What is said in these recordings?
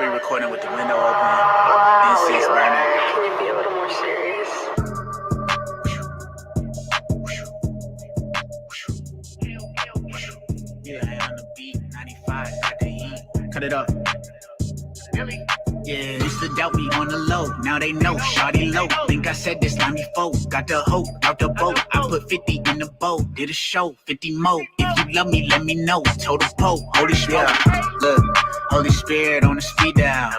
we recording with the window open, incense burning. Can you be a little more serious? Yeah, on the beat, 95, got the heat. Cut it up. Really? Yeah, used to doubt me on the low. Now they know, shawty low. Think I said this line before. Got the hope out the boat. I put 50 in the boat. Did a show, 50 more. If you love me, let me know. Told the Pope, holy smoke. Look, Holy Spirit on the speed dial.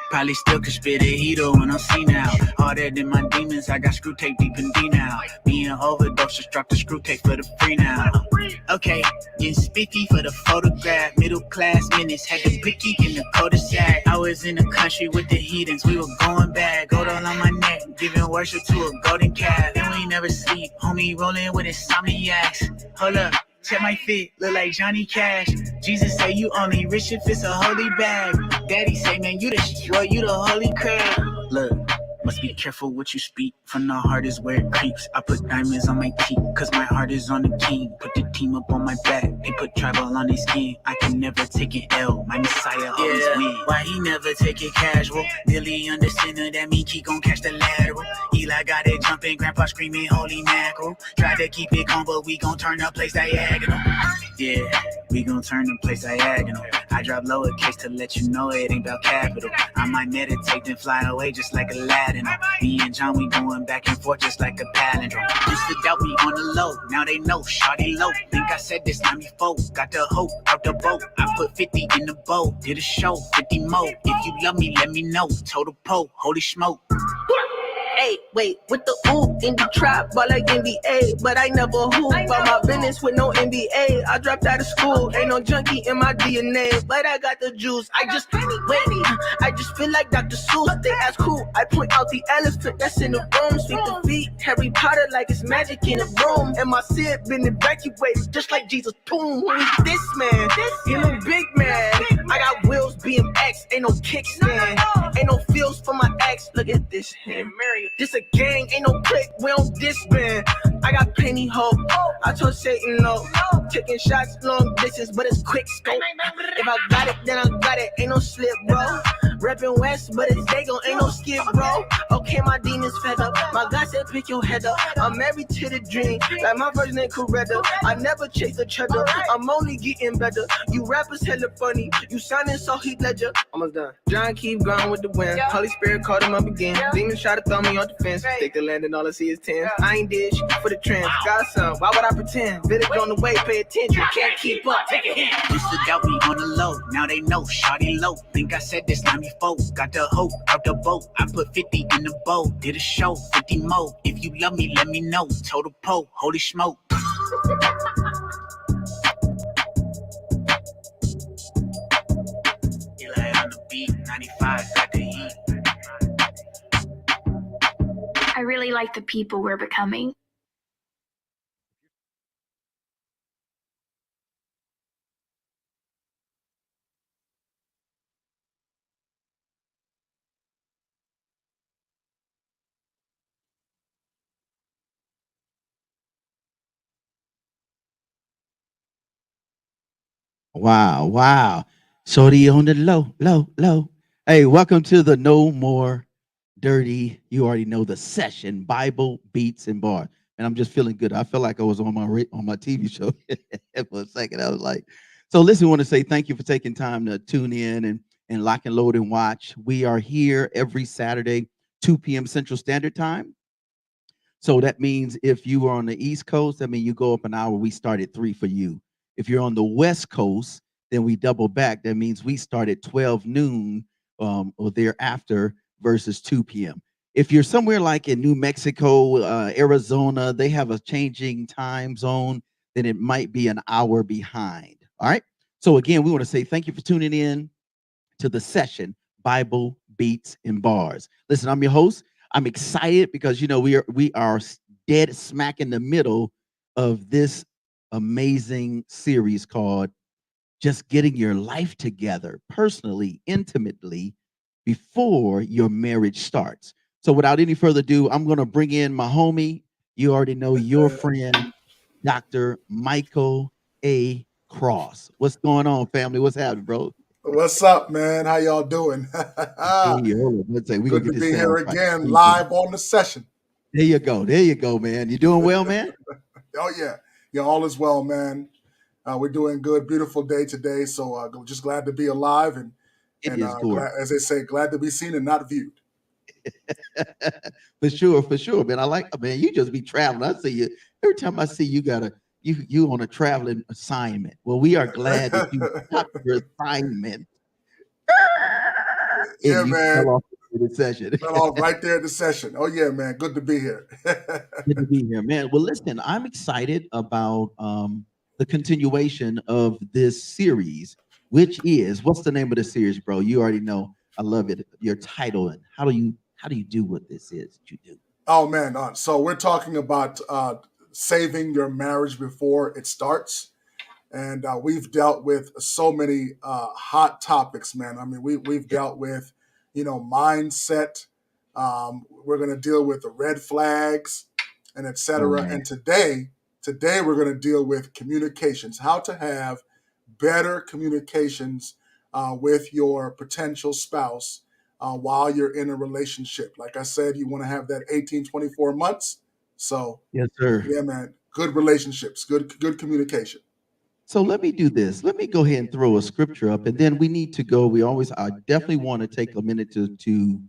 Probably still could spit a heater when I'm seen now. Harder than my demons, I got screw tape deep in D now. Being overdose, just drop the screw tape for the free now. Okay, getting spiffy for the photograph. Middle class minutes, had the picky in the cul-de-sac. I was in the country with the heathens, we were going bad. Gold all on my neck, giving worship to a golden calf. And we never sleep, homie rolling with insomniacs. Hold up, check my fit, look like Johnny Cash. Jesus say you only rich if it's a holy bag. Daddy say, man, you the shit, well, you the holy crab. Look, must be careful what you speak, from the heart is where it creeps. I put diamonds on my teeth, cause my heart is on the king. Put the team up on my back, they put tribal on their skin. I can never take an L, my Messiah always win. Why he never take it casual? Nearly under center, that mean he gon' catch the lateral. Eli got it jumping, grandpa screaming holy mackerel. Try to keep it calm, but we gon' turn the place diagonal. Yeah, we gon' turn the place diagonal. I drop lowercase to let you know it ain't about capital. I might meditate then fly away just like Aladdin. Me and John, we going back and forth just like a palindrome. Used to doubt me on the low, now they know, shawty low. Think I said this line before, got the hope out the boat. I put 50 in the boat, did a show, 50 more. If you love me, let me know. Told the Pope, holy smoke. Hey, wait, with the ooh in the trap, ball like NBA, but I never hoop. About my business with no NBA. I dropped out of school, ain't no junkie in my DNA, but I got the juice. I just feel like Dr. Seuss. They ask who, I point out the elephant that's in the room. Sweep the feet, Harry Potter like it's magic in a room. And my Sid been evacuated just like Jesus' tomb. This man, he a big man. I got wheels, BMX, ain't no kickstand, ain't no feels for my ex. Look at this hand. This a gang, ain't no click, we don't disband. I got plenty hope, I told Satan no. Taking shots long distance, but it's quick scope. If I got it, then I got it, ain't no slip, bro. Reppin' West, but it's Dago, ain't no skip, bro. Okay, my demons fed up, my God said pick your head up. I'm married to the dream, like my version ain't Coretta. I never chase the cheddar, I'm only getting better. You rappers hella funny, you sounding so Heath Ledger. Almost done. John keep going with the wind, Holy Spirit called him up again. Demons try to throw me on the fence, take the land and all I see is 10. I ain't did shit for the trends, got some, why would I pretend? Village on the way, pay attention, can't keep up, take a hint. Used to doubt me on the low, now they know, shawty low. Think I said this line before, got the hope out the boat. I put 50 in the boat, did a show, 50 more. If you love me, let me know. Told the Pope, holy smoke. Eli on the beat, 95, got the heat. I really like the people we're becoming. Wow. Shorty on the low. Hey, welcome to the No More Dirty. You already know the session, Bible, Beats, and Bar. And I'm just feeling good. I feel like I was on my TV show for a second. I was like, so listen, I want to say thank you for taking time to tune in and lock and load and watch. We are here every Saturday, 2 p.m. Central Standard Time. So that means if you are on the East Coast, that means you go up an hour. We start at 3 for you. If you're on the West Coast, then we double back. That means we start at 12 noon or thereafter versus 2 p.m. If you're somewhere like in New Mexico, Arizona, they have a changing time zone, then it might be an hour behind. All right. So again, we want to say thank you for tuning in to the session, Bible, Beats, and Bars. Listen, I'm your host. I'm excited because we are dead smack in the middle of this amazing series called Just Getting Your Life Together personally, intimately, before your marriage starts. So without any further ado, I'm going to bring in my homie. You already know your friend, Dr. Michael A. Cross. What's going on, family? What's happening, bro? What's up, man? How y'all doing? Hey, hold on, let's say we're gonna Good get to this be here sound right. again, Thank you. live on the session. There you go. There you go, man. You doing well, man? Oh yeah, yeah, all is well, man. We're doing good. Beautiful day today, so just glad to be alive and It is glad, gorgeous. as they say, glad to be seen and not viewed. For sure, man. I like, man. You just be traveling. I see you every time I see you. Got a you on a traveling assignment. Well, we are glad that you got your assignment Yeah, and you man. fell off the session. Fell off right there at the session. Oh yeah, man. Good to be here. Good to be here, man. Well, listen, I'm excited about the continuation of this series, which is what's the name of the series, bro? You already know. I love it. Your title and how do you do what this is that you do? Oh man. So we're talking about saving your marriage before it starts. And we've dealt with so many hot topics, man. I mean, we've dealt with, mindset. We're going to deal with the red flags, and et Oh cetera. man, And today we're going to deal with communications, how to have better communications with your potential spouse while you're in a relationship. Like I said, you want to have that 18-24 months. So yes, sir. yeah, man, good relationships, good communication. So let me do this. Let me go ahead and throw a scripture up, and then we need to go. I definitely want to take a minute to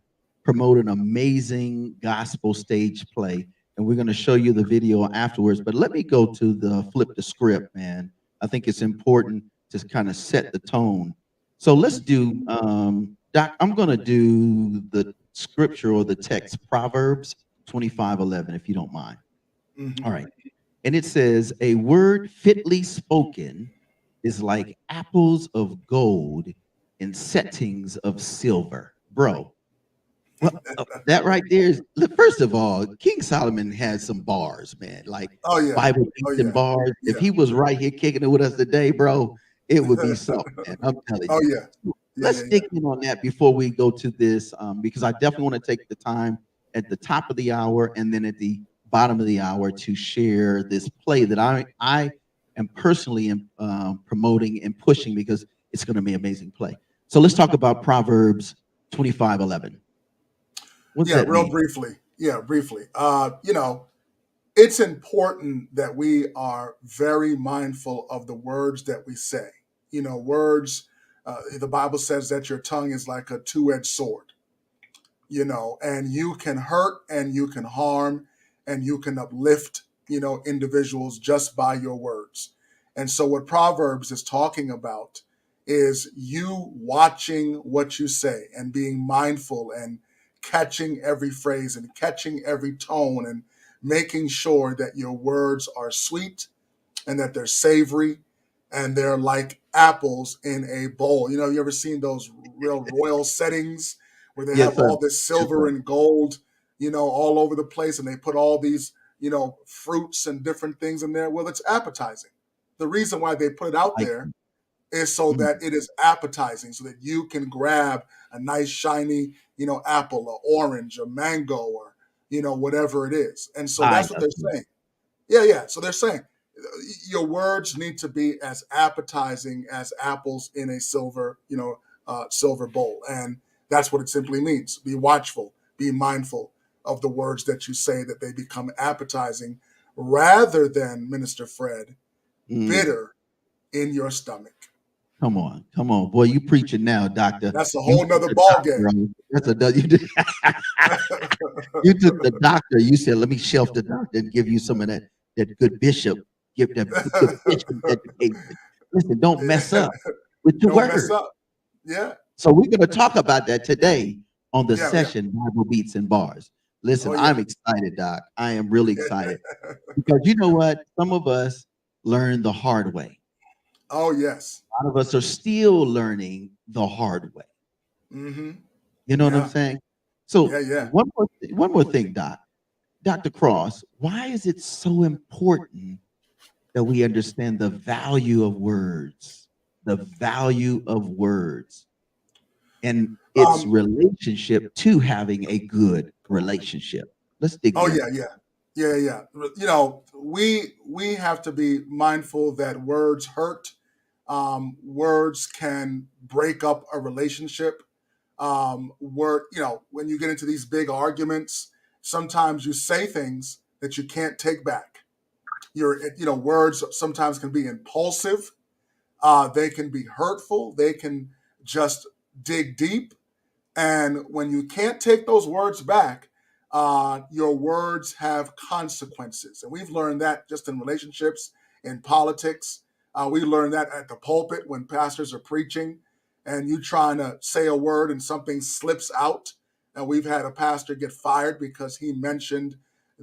promote an amazing gospel stage play, and we're going to show you the video afterwards. But let me go to the flip the script, man. I think it's important to kind of set the tone. So let's do, Doc. I'm going to do the scripture or the text, Proverbs 25:11, if you don't mind. Mhm. All right. And it says, a word fitly spoken is like apples of gold in settings of silver. Bro, well, that right there is, look, first of all, King Solomon has some bars, man, like Oh yeah. Bible Oh beats and yeah. bars. If Yeah. he was right here kicking it with us today, bro, it would be something, man. I'm telling Oh you. yeah. Yeah. Let's Yeah. Yeah. dig in on that before we go to this, because I definitely want to take the time at the top of the hour and then at the bottom of the hour to share this play that I am personally promoting and pushing because it's going to be an amazing play. So let's talk about Proverbs 25:11. What does Yeah. that Real mean? briefly. Yeah. Briefly. It's important that we are very mindful of the words that we say. Words. The Bible says that your tongue is like a two-edged sword. And you can hurt and you can harm and you can uplift, individuals just by your words. And so what Proverbs is talking about is you watching what you say and being mindful and catching every phrase and catching every tone and making sure that your words are sweet and that they're savory and they're like apples in a bowl. You ever seen those real royal settings where they Yes, have sir. all this Yes, silver sir. and gold, all over the place and they put all these, fruits and different things in there? Well, it's appetizing. The reason why they put it out Like, there is so mm, that it is appetizing, so that you can grab a nice shiny, apple or orange or mango or, whatever it is. And so I that's what they're saying. Yeah, yeah. So they're saying your words need to be as appetizing as apples in a silver bowl, and that's what it simply means. Be watchful, be mindful of the words that you say, that they become appetizing, rather than, Minister Fred, mm, bitter in your stomach. come on, boy, you preaching now, doctor. That's a You whole took nother the ball doctor game. on. You took the doctor. You said, "Let me shelf the doctor and give you some of that good bishop. Give that good bishop education. Listen, don't mess up with your Don't mess word." up. Yeah, So we're going to talk about that today on the yeah, yeah. session Bible Beats and Bars. Oh Listen, yeah. I'm excited, Doc. I am really excited because you know what? Some of us learn the hard way. Oh yes. A lot of us are still learning the hard way. Mm-hmm. You know what I'm Yeah, saying? yeah, So yeah. one more thing, Doc. Dr. Cross, why is it so important that we understand the value of words? The value of words and its Um, relationship to having a good relationship. Let's dig Oh there. yeah, yeah, yeah, yeah. We have to be mindful that words hurt, Words can break up a relationship. When you get into these big arguments, sometimes you say things that you can't take back. Words sometimes can be impulsive. They can be hurtful. They can just dig deep. And when you can't take those words back, your words have consequences. And we've learned that just in relationships, in politics. We learned that at the pulpit when pastors are preaching and you trying to say a word and something slips out. And we've had a pastor get fired because he mentioned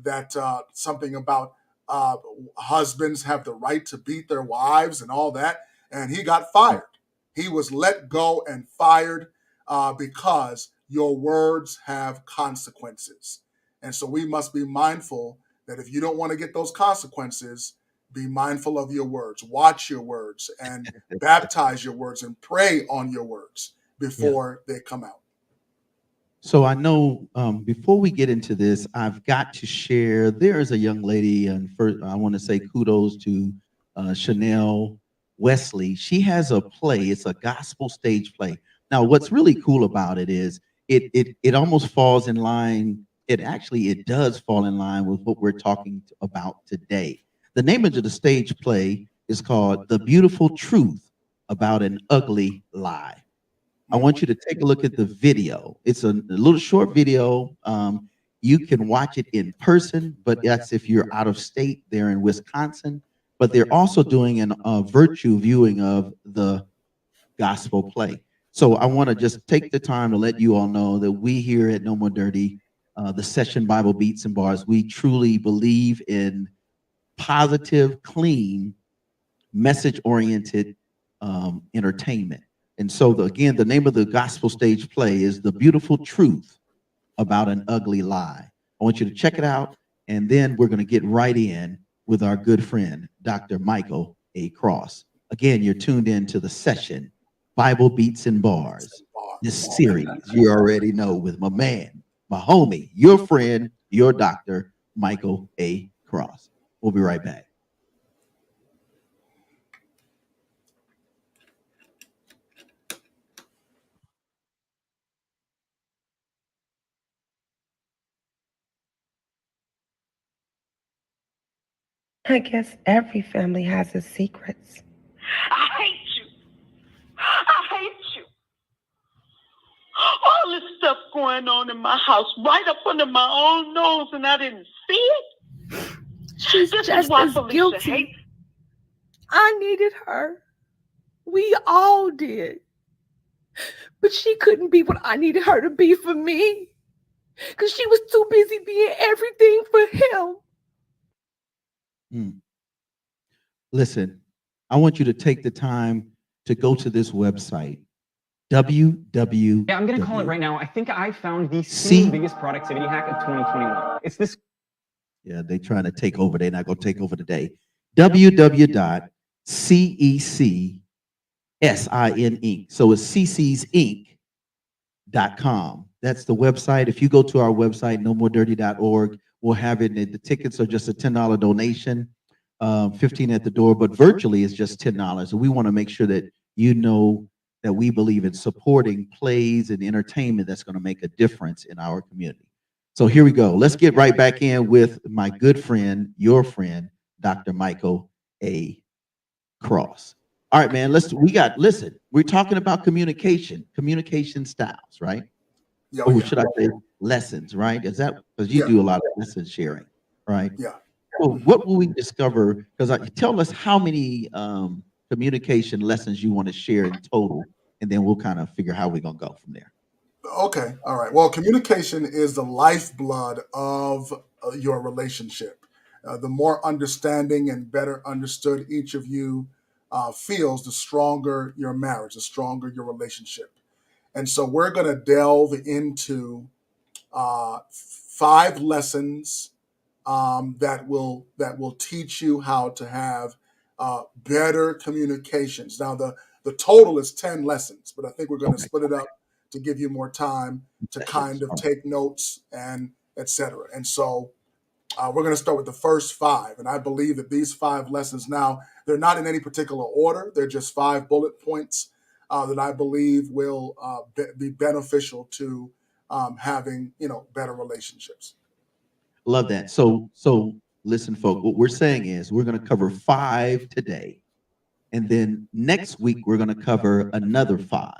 that something about husbands have the right to beat their wives and all that. And he got fired. He was let go and fired because your words have consequences. And so we must be mindful that if you don't want to get those consequences, be mindful of your words, watch your words, and baptize your words and pray on your words before they come out. So I know before we get into this, I've got to share. There is a young lady, and first I want to say kudos to Chanel Wesley. She has a play. It's a gospel stage play. Now, what's really cool about it is it almost falls in line. It does fall in line with what we're talking about today. The name of the stage play is called "The Beautiful Truth About an Ugly Lie." I want you to take a look at the video. It's a little short video. You can watch it in person, but that's if you're out of state. They're in Wisconsin, but they're also doing a virtual viewing of the gospel play. So I want to just take the time to let you all know that we here at No More Dirty, the Session Bible Beats and Bars, we truly believe in positive, clean, message-oriented entertainment. And so, again, the name of the gospel stage play is "The Beautiful Truth About an Ugly Lie." I want you to check it out, and then we're going to get right in with our good friend, Dr. Michael A. Cross. Again, you're tuned in to the Session Bible Beats and Bars. This series, you already know, with my man, my homie, your friend, your doctor, Michael A. Cross. We'll be right back. I guess every family has its secrets. I hate you. I hate you. All this stuff going on in my house right up under my own nose and I didn't see it. She's This just is why as Felicia guilty. hates. I needed her. We all did. But she couldn't be what I needed her to be for me. Because she was too busy being everything for him. Listen, I want you to take the time to go to this website, www. Yeah, I'm going to call it right now. I think I found the single biggest productivity hack of 2021. It's this. Yeah, they're trying to take over. They're not going to take over today. www.cecsinc. So it's ccsinc.com. That's the website. If you go to our website, nomoredirty.org, we'll have it. The tickets are just a $10 donation, 15 at the door, but virtually it's just $10. And we want to make sure that you know that we believe in supporting plays and entertainment that's going to make a difference in our community. So here we go. Let's get right back in with my good friend, your friend, Dr. Michael A. Cross. All right, man. Listen, we're talking about communication styles, right? Yeah, Or should I say lessons, right? Is that because you do a lot of lesson sharing, right? Yeah. So what will we discover? Because tell us how many communication lessons you want to share in total, and then we'll kind of figure how we're gonna go from there. Okay. All right. Well, communication is the lifeblood of your relationship. The more understanding and better understood each of you feels, the stronger your marriage, the stronger your relationship. And so we're going to delve into 5 lessons that will teach you how to have better communications. Now, the total is 10 lessons, but I think we're going to split it up to give you more time to kind of take notes and etc. And so We're going to start with the first 5. And I believe that these 5 lessons now, they're not in any particular order. They're just 5 bullet points that I believe will be beneficial to having, better relationships. Love that. So listen, folks, what we're saying is we're going to cover 5 today. And then next week, we're going to cover another 5.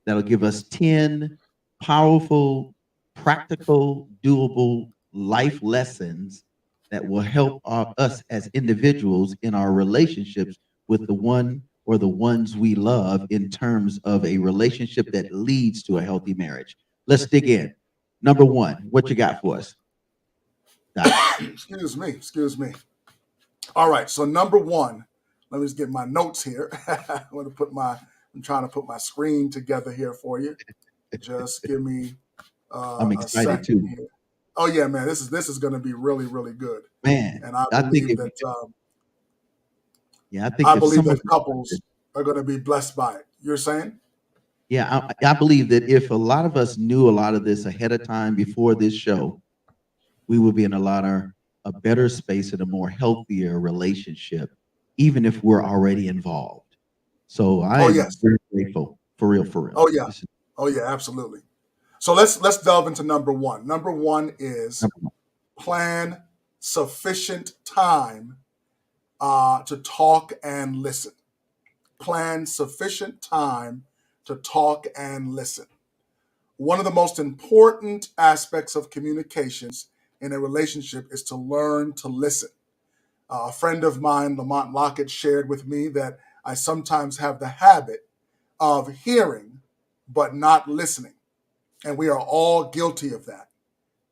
That'll give us 10 powerful, practical, doable life lessons that will help us as individuals in our relationships with the one or the ones we love in terms of a relationship that leads to a healthy marriage. Let's dig in. Number 1, what you got for us? Excuse me. All right. So number 1, let me just get my notes here. I'm trying to put my screen together here for you. Just give me I'm a excited second too. here. Oh yeah, man, this is going to be really, really good. Man, And I think believe if, that I believe someone, that couples are going to be blessed by it. You're saying? yeah, I believe that if a lot of us knew a lot of this ahead of time before this show, we would be in a better space and a more healthier relationship, even if we're already involved. So I Oh am yes. very grateful, for real, for real. Oh yeah. Oh yeah, absolutely. So let's delve into number 1. Number 1 is plan sufficient time to talk and listen. Plan sufficient time to talk and listen. One of the most important aspects of communications in a relationship is to learn to listen. A friend of mine, Lamont Lockett, shared with me that I sometimes have the habit of hearing but not listening. And we are all guilty of that.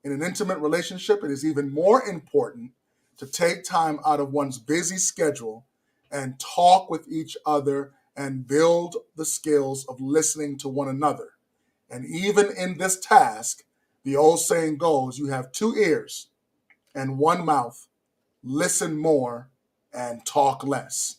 In an intimate relationship, it is even more important to take time out of one's busy schedule and talk with each other and build the skills of listening to one another. And even in this task, the old saying goes, you have 2 ears and 1 mouth. Listen more and talk less.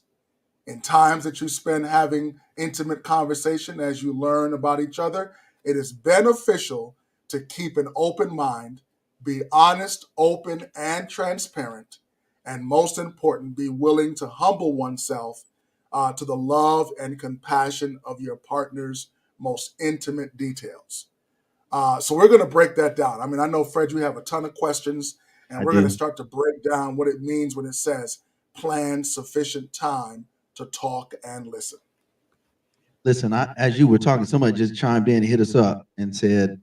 In times that you spend having intimate conversation as you learn about each other, it is beneficial to keep an open mind, be honest, open, and transparent, and most important, be willing to humble oneself to the love and compassion of your partner's most intimate details. So we're going to break that down. I mean, I know, Fred, you have a ton of questions, and we're going to start to break down what it means when it says plan sufficient time to talk and listen. Listen, as you were talking, somebody just chimed in, hit us up, and said,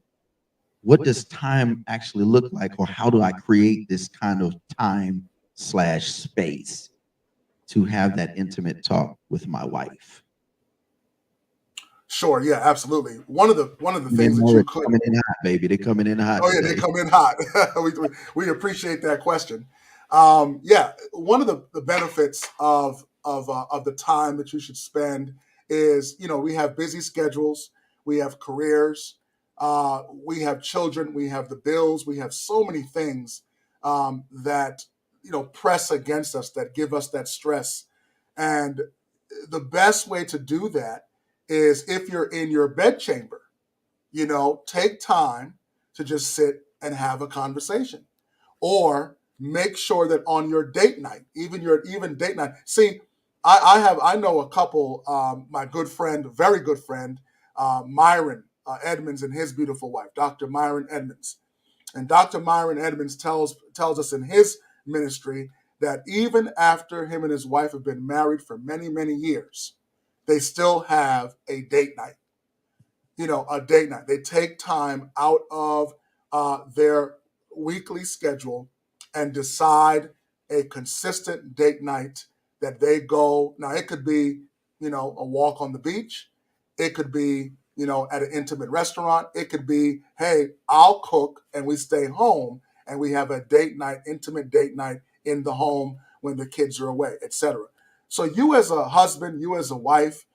"What does time actually look like, or how do I create this kind of time/space to have that intimate talk with my wife?" Sure, yeah, absolutely. One of the things that you could coming in hot, baby. They're coming in hot. Oh yeah, today. they come in hot. we appreciate that question. Yeah, one of the benefits of the time that you should spend is, we have busy schedules, we have careers, we have children, we have the bills, we have so many things that press against us, that give us that stress, and the best way to do that is if you're in your bedchamber, take time to just sit and have a conversation, or make sure that on your date night, even date night. See, I know a couple, my good friend, very good friend, Myron Edmonds, and his beautiful wife, Dr. Myron Edmonds. And Dr. Myron Edmonds tells us in his ministry that even after him and his wife have been married for many, many years, they still have a date night. A date night. They take time out of their weekly schedule and decide a consistent date night that they go. Now, it could be, a walk on the beach. It could be, at an intimate restaurant. It could be, hey, I'll cook and we stay home and we have a date night, intimate date night in the home when the kids are away, etc. So you as a husband, you as a wife,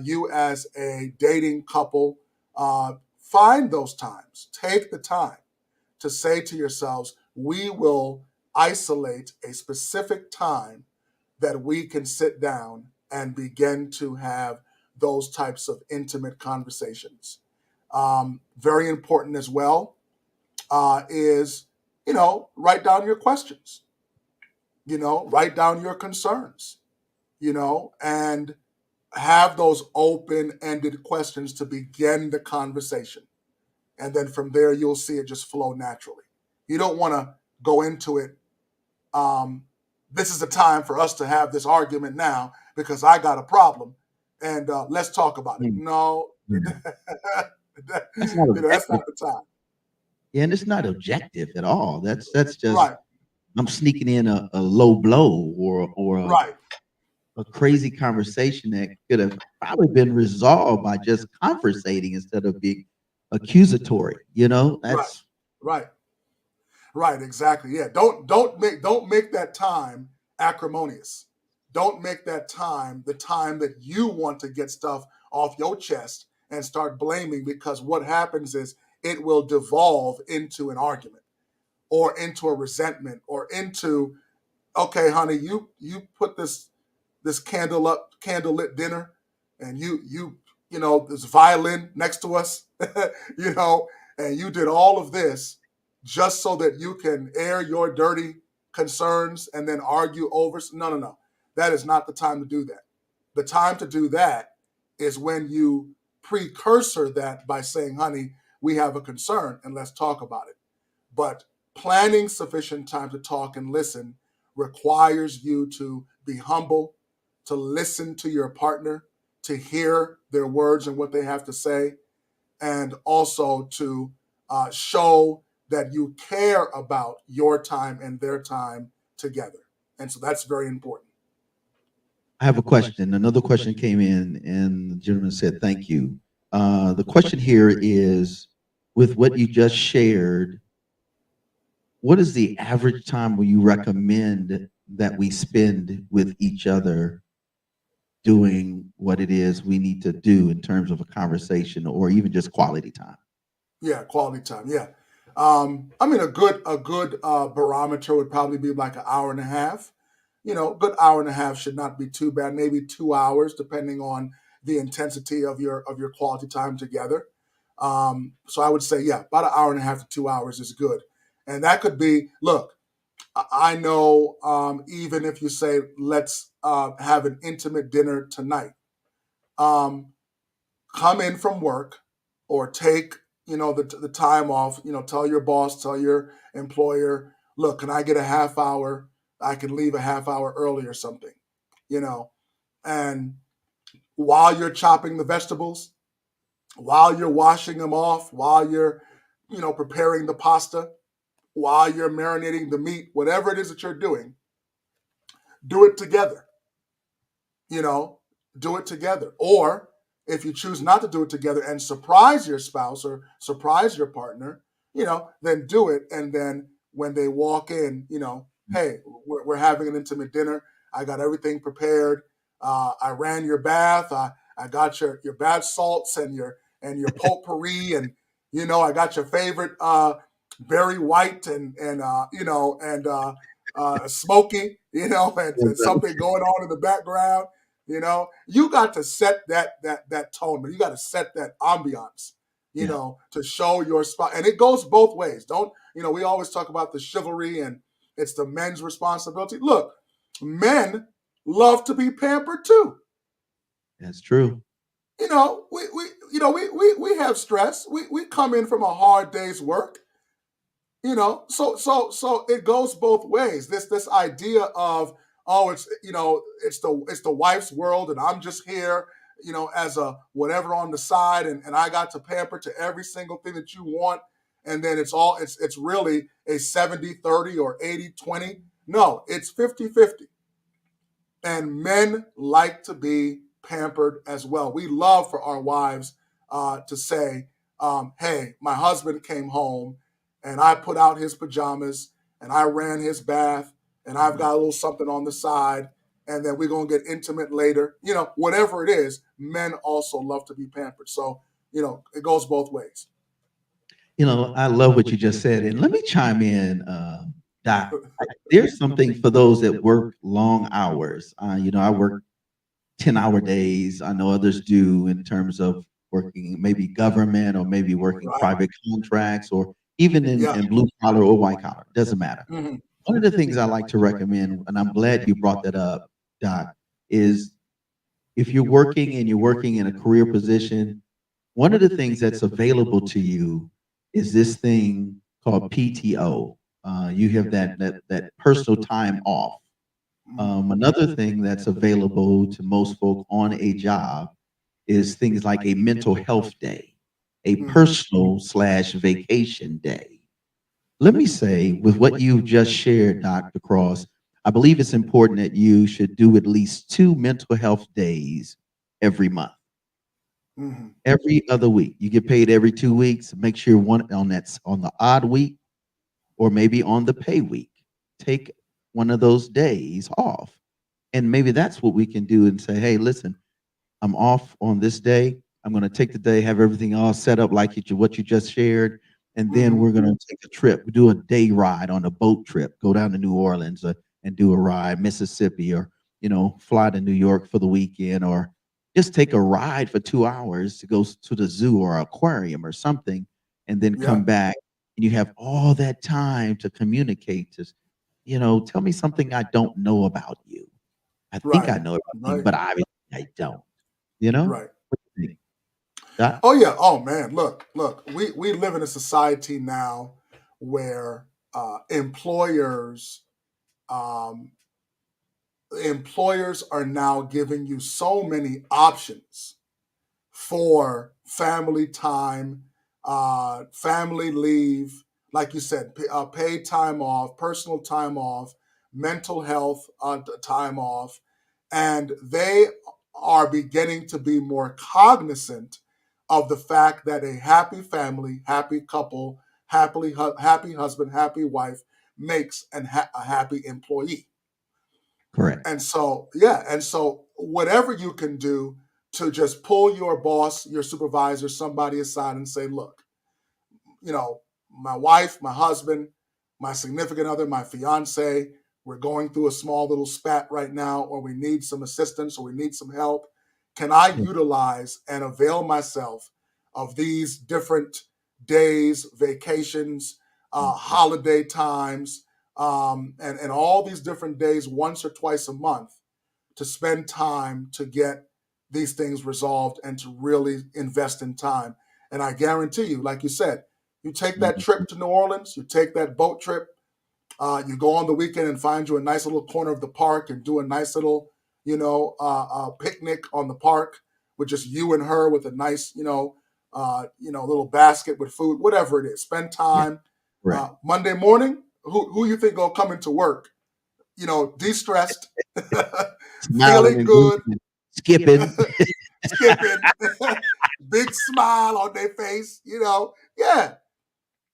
you as a dating couple, find those times. Take the time to say to yourselves, we will isolate a specific time that we can sit down and begin to have those types of intimate conversations. Very important as well is write down your questions, write down your concerns, and have those open-ended questions to begin the conversation. And then from there, you'll see it just flow naturally. You don't want to go into it. This is the time for us to have this argument now because I got a problem, and let's talk about it. No, That's not that's objective. not the time. Yeah, and it's not objective at all. That's just Right, I'm sneaking in a low blow or right, a crazy conversation that could have probably been resolved by just conversating instead of being accusatory. right, That's right, right. Exactly. Yeah. Don't make that time acrimonious. Don't make that time the time that you want to get stuff off your chest and start blaming, because what happens is it will devolve into an argument or into a resentment or into, okay, honey, you put this candlelit dinner, and this violin next to us, you know, and you did all of this just so that you can air your dirty concerns and then argue over. No, no, no. That is not the time to do that. The time to do that is when you precursor that by saying, honey, we have a concern and let's talk about it. But planning sufficient time to talk and listen requires you to be humble, to listen to your partner, to hear their words and what they have to say, and also to show that you care about your time and their time together. And so that's very important. I have a question. Another question came in, and the gentleman said, "Thank you." The question here is, with what you just shared, what is the average time will you recommend that we spend with each other doing what it is we need to do in terms of a conversation or even just quality time? Yeah, quality time. Yeah. A good barometer would probably be like an hour and a half. Good hour and a half should not be too bad. Maybe 2 hours, depending on the intensity of your quality time together. So I would say, yeah, about an hour and a half to 2 hours is good. And that could be, look, I know, even if you say, let's have an intimate dinner tonight, um, come in from work or take, the time off, tell your boss, tell your employer, look, can I get a half hour? I can leave a half hour early or something, you know, and while you're chopping the vegetables, while you're washing them off, while you're, preparing the pasta, while you're marinating the meat, whatever it is that you're doing, do it together, you know, do it together. Or if you choose not to do it together and surprise your spouse or surprise your partner, then do it. And then when they walk in, hey, we're having an intimate dinner. I got everything prepared. I ran your bath. I got your bath salts and your potpourri, and I got your favorite Barry White and Smokey, and something going on in the background. You got to set that tone, but you got to set that ambiance, to show your spot. And it goes both ways. Don't, we always talk about the chivalry and it's the men's responsibility. Look, men love to be pampered too. That's true. We have stress. We come in from a hard day's work. So it goes both ways. This idea of, oh, it's the wife's world and I'm just here, as a whatever on the side, and I got to pamper to every single thing that you want, and then it's really a 70-30 or 80-20. No, it's 50-50. And men like to be pampered as well. We love for our wives to say, hey, my husband came home and I put out his pajamas and I ran his bath and I've got a little something on the side, and then we're going to get intimate later. Whatever it is, men also love to be pampered. So, it goes both ways. I love what you just said. And let me chime in, Doc. There's something for those that work long hours. I work 10-hour days. I know others do in terms of working maybe government or maybe working Right. private contracts or even Yeah. in blue collar or white collar, doesn't matter. Hmm. One of the things I like to recommend, and I'm glad you brought that up, Doc, is if you're working and you're working in a career position, one of the things that's available to you is this thing called PTO. You have that personal time off. Another thing that's available to most folk on a job is things like a mental health day, a personal slash vacation day. Let me say, with what you've just shared, Dr. Cross, I believe it's important that you should do at least 2 mental health days every month. Hmm. Every other week. You get paid every 2 weeks. Make sure one on the odd week or maybe on the pay week. Take one of those days off. And maybe that's what we can do and say, hey, listen, I'm off on this day. I'm going to take the day, have everything all set up like what you just shared, and then Hmm. we're going to take a trip, do a day ride on a boat trip, go down to New Orleans and do a ride, Mississippi, or fly to New York for the weekend, or just take a ride for 2 hours to go to the zoo or aquarium or something, and then Yeah. come back, and you have all that time to communicate. To tell me something I don't know about you. I think Right. I know everything, Right. but obviously I don't. You know? Right. What do you think? Doc? Oh yeah. Oh man. Look. We live in a society now where um, employers are now giving you so many options for family time, family leave, like you said, paid time off, personal time off, mental health time off, and they are beginning to be more cognizant of the fact that a happy family, happy couple, happy husband, happy wife makes a happy employee. Correct. And so, yeah, and so whatever you can do to just pull your boss, your supervisor, somebody aside and say, look, my wife, my husband, my significant other, my fiance, we're going through a small little spat right now, or we need some assistance, or we need some help. Can I Yeah. utilize and avail myself of these different days, vacations, Mhm. holiday times, and all these different days once or twice a month to spend time to get these things resolved and to really invest in time? And I guarantee you, like you said, you take that Mhm. trip to New Orleans, you take that boat trip, you go on the weekend and find you a nice little corner of the park and do a nice little, picnic on the park with just you and her with a nice, little basket with food, whatever it is. Spend Yeah. time. Correct. Monday morning, who you think gonna come into work? De-stressed, Smiling feeling and good, grooving, skipping. skipping, big smile on their face. Yeah,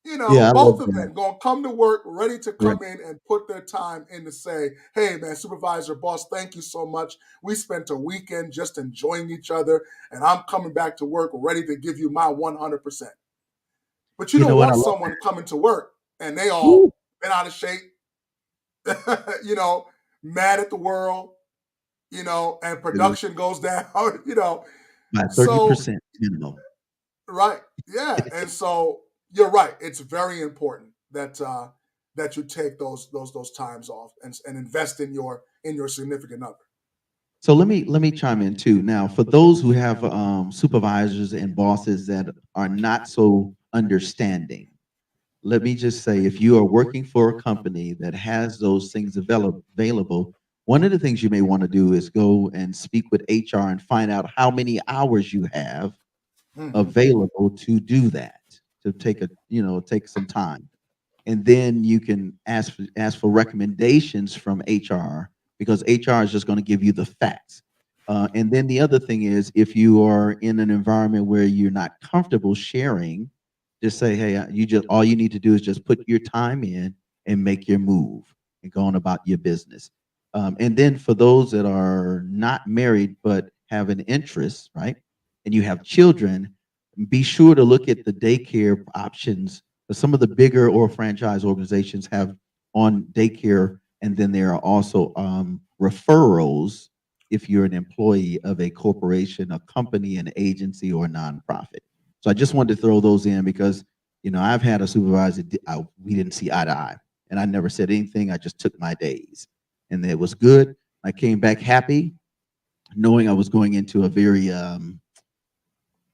Yeah, I love both of that. them gonna come to work ready to Right. come in and put their time in to say, hey man, supervisor, boss, thank you so much. We spent a weekend just enjoying each other, and I'm coming back to work ready to give you my 100%. But you You know don't what? I want love someone coming to work and they Woo. all been out of shape, you know, mad at the world, and Dude, production goes down, by So 30% minimum. right. Yeah. And so you're right. It's very important that you take those times off and invest in your significant other. So let me chime in too. Now, for those who have supervisors and bosses that are not so understanding, let me just say, if you are working for a company that has those things available, one of the things you may want to do is go and speak with HR and find out how many hours you have Hmm. available to do that, to take some time, and then you can ask for recommendations from HR, because HR is just going to give you the facts. And then the other thing is, if you are in an environment where you're not comfortable sharing, just say, hey, you just all you need to do is just put your time in and make your move and go on about your business. And then for those that are not married but have an interest, right, and you have children, be sure to look at the daycare options. Some of the bigger or franchise organizations have on daycare, and then there are also referrals if you're an employee of a corporation, a company, an agency, or a nonprofit. So I just wanted to throw those in because I've had a supervisor, we didn't see eye to eye, and I never said anything. I just took my days, and it was good. I came back happy, knowing I was going into a very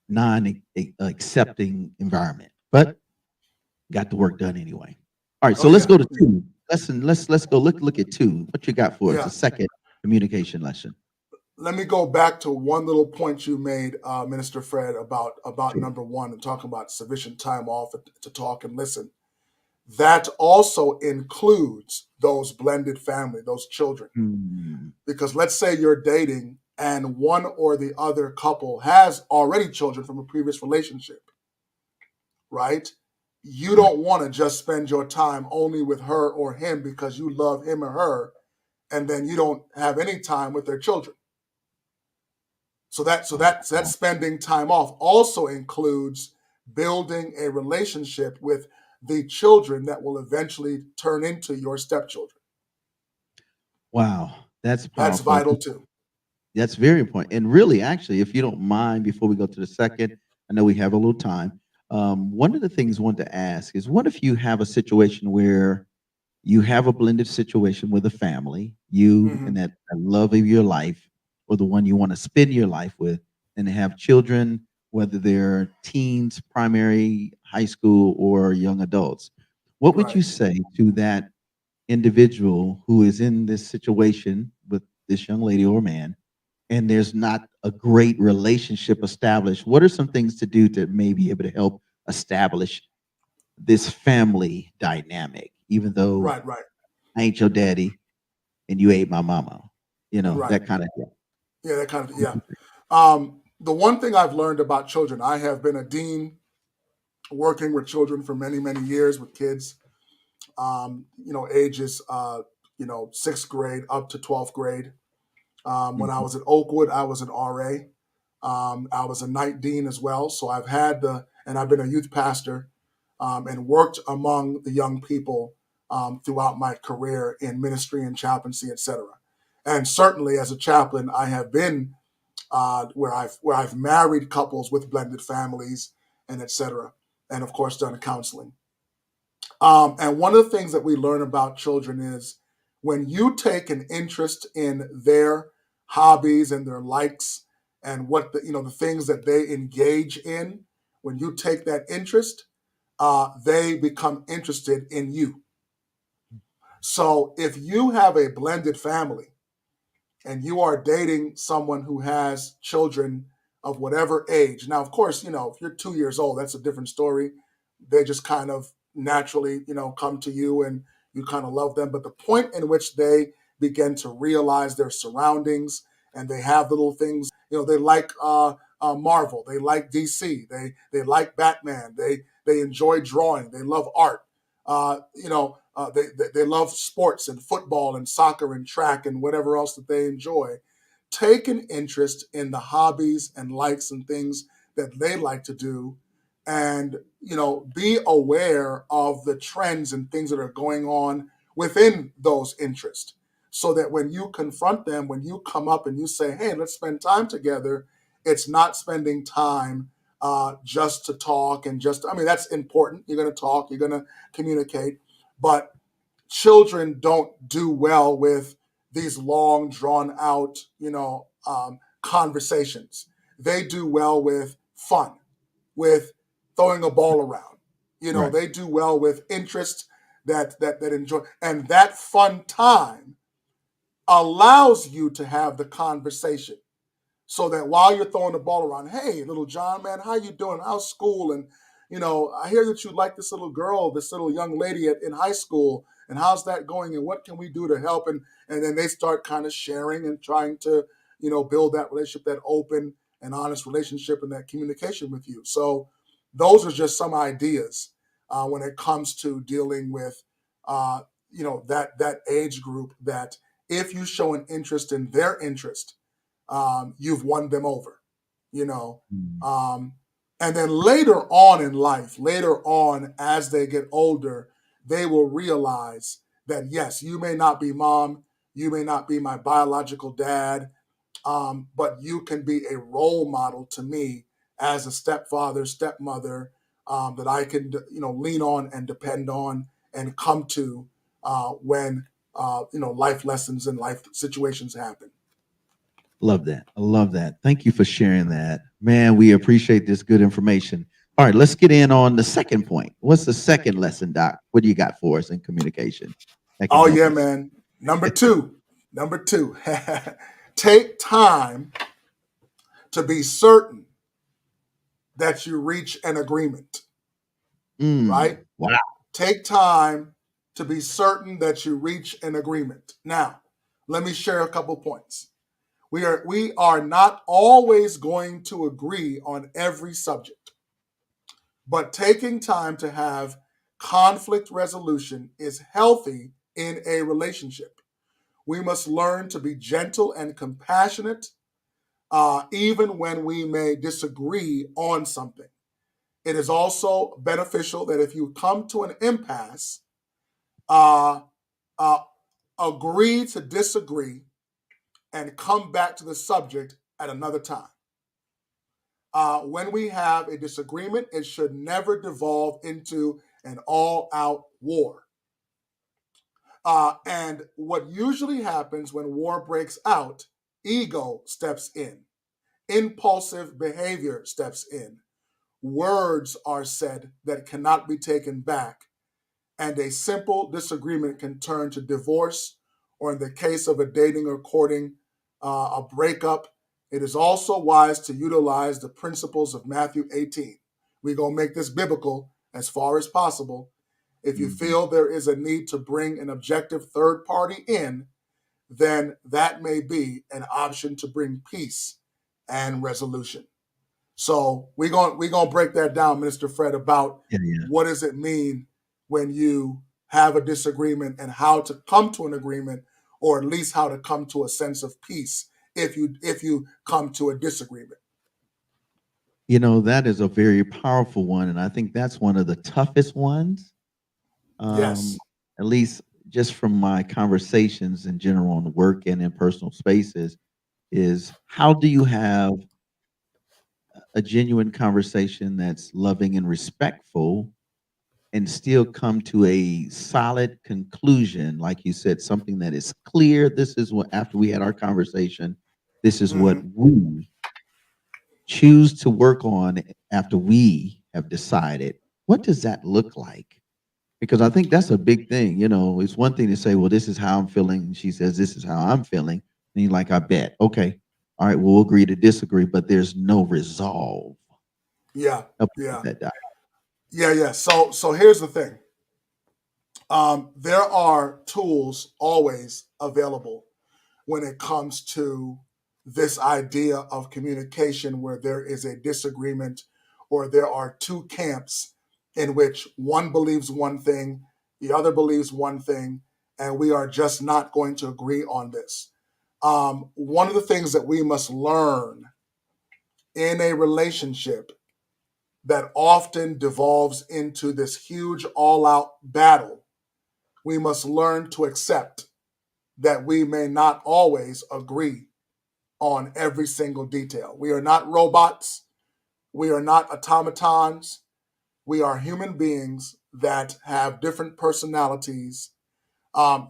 non-accepting environment, but got the work done anyway. All right, so Oh let's yeah, go to two. Let's go look at two. What you got for us? yeah. The second communication lesson. Let me go back to one little point you made, Minister Fred, about Sure. number one and talking about sufficient time off to talk and listen. That also includes those blended family, those children. Hmm. Because let's say you're dating and one or the other couple has already children from a previous relationship, right? You Right. don't want to just spend your time only with her or him because you love him or her, and then you don't have any time with their children. So that Oh, spending time off also includes building a relationship with the children that will eventually turn into your stepchildren. wow, that's That's powerful. vital too. That's very important. And really, actually, if you don't mind, before we go to the second, I know we have a little time. One of the things I want to ask is, what if you have a situation where you have a blended situation with a family, you and Hmm. that love of your life, or the one you want to spend your life with, and they have children, whether they're teens, primary, high school, or young adults? What would Right. you say to that individual who is in this situation with this young lady or man, and there's not a great relationship established? What are some things to do to maybe able to help establish this family dynamic, even though Right. Right. I ain't your daddy and you ain't my mama? Right. That kind of thing. Yeah. That kind of What yeah. you think? The one thing I've learned about children, I have been a dean working with children for many many years with kids. Ages sixth grade up to 12th grade. When I Mhm. was at Oakwood, I was an RA. I was a night dean as well. So and I've been a youth pastor and worked among the young people throughout my career in ministry and chaplaincy, etc. And certainly as a chaplain, I have been where I've married couples with blended families and etc. And of course done counseling. And one of the things that we learn about children is when you take an interest in their hobbies and their likes and what the things that they engage in, when you take that interest, they become interested in you. So if you have a blended family and you are dating someone who has children of whatever age. Now, of course, if you're 2 years old, that's a different story. They just kind of naturally, come to you and you kind of love them. But the point in which they begin to realize their surroundings and they have little things, they like Marvel, they like DC, they like Batman, they enjoy drawing, they love art. They love sports and football and soccer and track and whatever else that they enjoy. Take an interest in the hobbies and likes and things that they like to do, and be aware of the trends and things that are going on within those interests, so that when you confront them, when you come up and you say, "Hey, let's spend time together," it's not spending time just to talk and just. I mean, that's important. You're going to talk. You're going to communicate, but children don't do well with these long, drawn out, conversations. They do well with fun, with throwing a ball around. Right. They do well with interest that enjoy, and that fun time allows you to have the conversation so that while you're throwing the ball around, hey, little John, man, how you doing? How's school? And I hear that you like this little girl, this little young lady in high school, and how's that going? And what can we do to help? And then they start kind of sharing and trying to build that relationship, that open and honest relationship, and that communication with you. So those are just some ideas when it comes to dealing with that age group. That if you show an interest in their interest, you've won them over, you know. Mm. Um, and then later on in life, later on as they get older, they will realize that yes, you may not be mom, you may not be my biological dad, but you can be a role model to me as a stepfather, stepmother, that I can, lean on and depend on and come to when, life lessons and life situations happen. Love that. I love that. Thank you for sharing that. Man, we appreciate this good information. All right, let's get in on the second point. What's the second lesson, Doc? What do you got for us in communication that can Oh, help yeah, us? man. Number two, take time to be certain that you reach an agreement, right? Wow. Take time to be certain that you reach an agreement. Now, let me share a couple points. We are not always going to agree on every subject, but taking time to have conflict resolution is healthy in a relationship. We must learn to be gentle and compassionate, even when we may disagree on something. It is also beneficial that if you come to an impasse, uh, uh, agree to disagree and come back to the subject at another time. When we have a disagreement, it should never devolve into an all-out war. And what usually happens when war breaks out, ego steps in, impulsive behavior steps in, words are said that cannot be taken back, and a simple disagreement can turn to divorce, or in the case of a dating or courting, a breakup. It is also wise to utilize the principles of Matthew 18. We're going to make this biblical as far as possible. If you feel there is a need to bring an objective third party in, then that may be an option to bring peace and resolution. So we're gonna break that down, Minister Fred, about what does it mean when you have a disagreement and how to come to an agreement, or at least how to come to a sense of peace if you come to a disagreement. That is a very powerful one, and I think that's one of the toughest ones. Yes. At least just from my conversations in general on work and in personal spaces, is how do you have a genuine conversation that's loving and respectful and still come to a solid conclusion, like you said, something that is clear. This is what, after we had our conversation, this is what we choose to work on after we have decided. What does that look like? Because I think that's a big thing. It's one thing to say, well, this is how I'm feeling. And she says, this is how I'm feeling. And you're like, I bet. Okay. All right. We'll agree to disagree, but there's no resolve. Yeah. Help me Yeah. with that, Doc. Yeah. So here's the thing. There are tools always available when it comes to this idea of communication where there is a disagreement or there are two camps in which one believes one thing, the other believes one thing, and we are just not going to agree on this. One of the things that we must learn in a relationship that often devolves into this huge all-out battle, we must learn to accept that we may not always agree on every single detail. We are not robots. We are not automatons. We are human beings that have different personalities.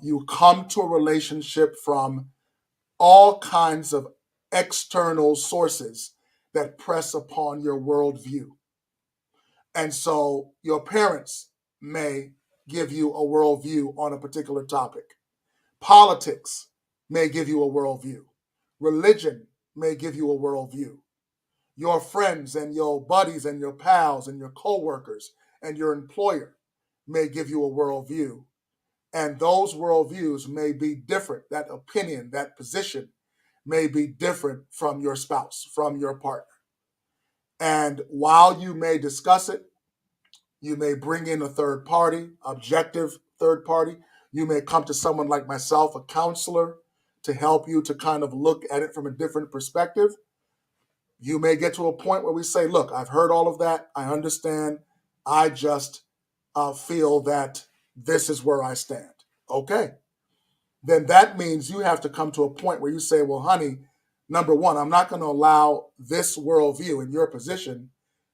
You come to a relationship from all kinds of external sources that press upon your worldview. And so your parents may give you a worldview on a particular topic. Politics may give you a worldview. Religion may give you a worldview. Your friends and your buddies and your pals and your coworkers and your employer may give you a worldview. And those worldviews may be different. That opinion, that position may be different from your spouse, from your partner. And while you may discuss it, you may bring in a third party, objective third party. You may come to someone like myself, a counselor, to help you to kind of look at it from a different perspective. You may get to a point where we say, look, I've heard all of that. I understand. I just feel that this is where I stand. Okay. Then that means you have to come to a point where you say, well, honey, number one, I'm not going to allow this worldview in your position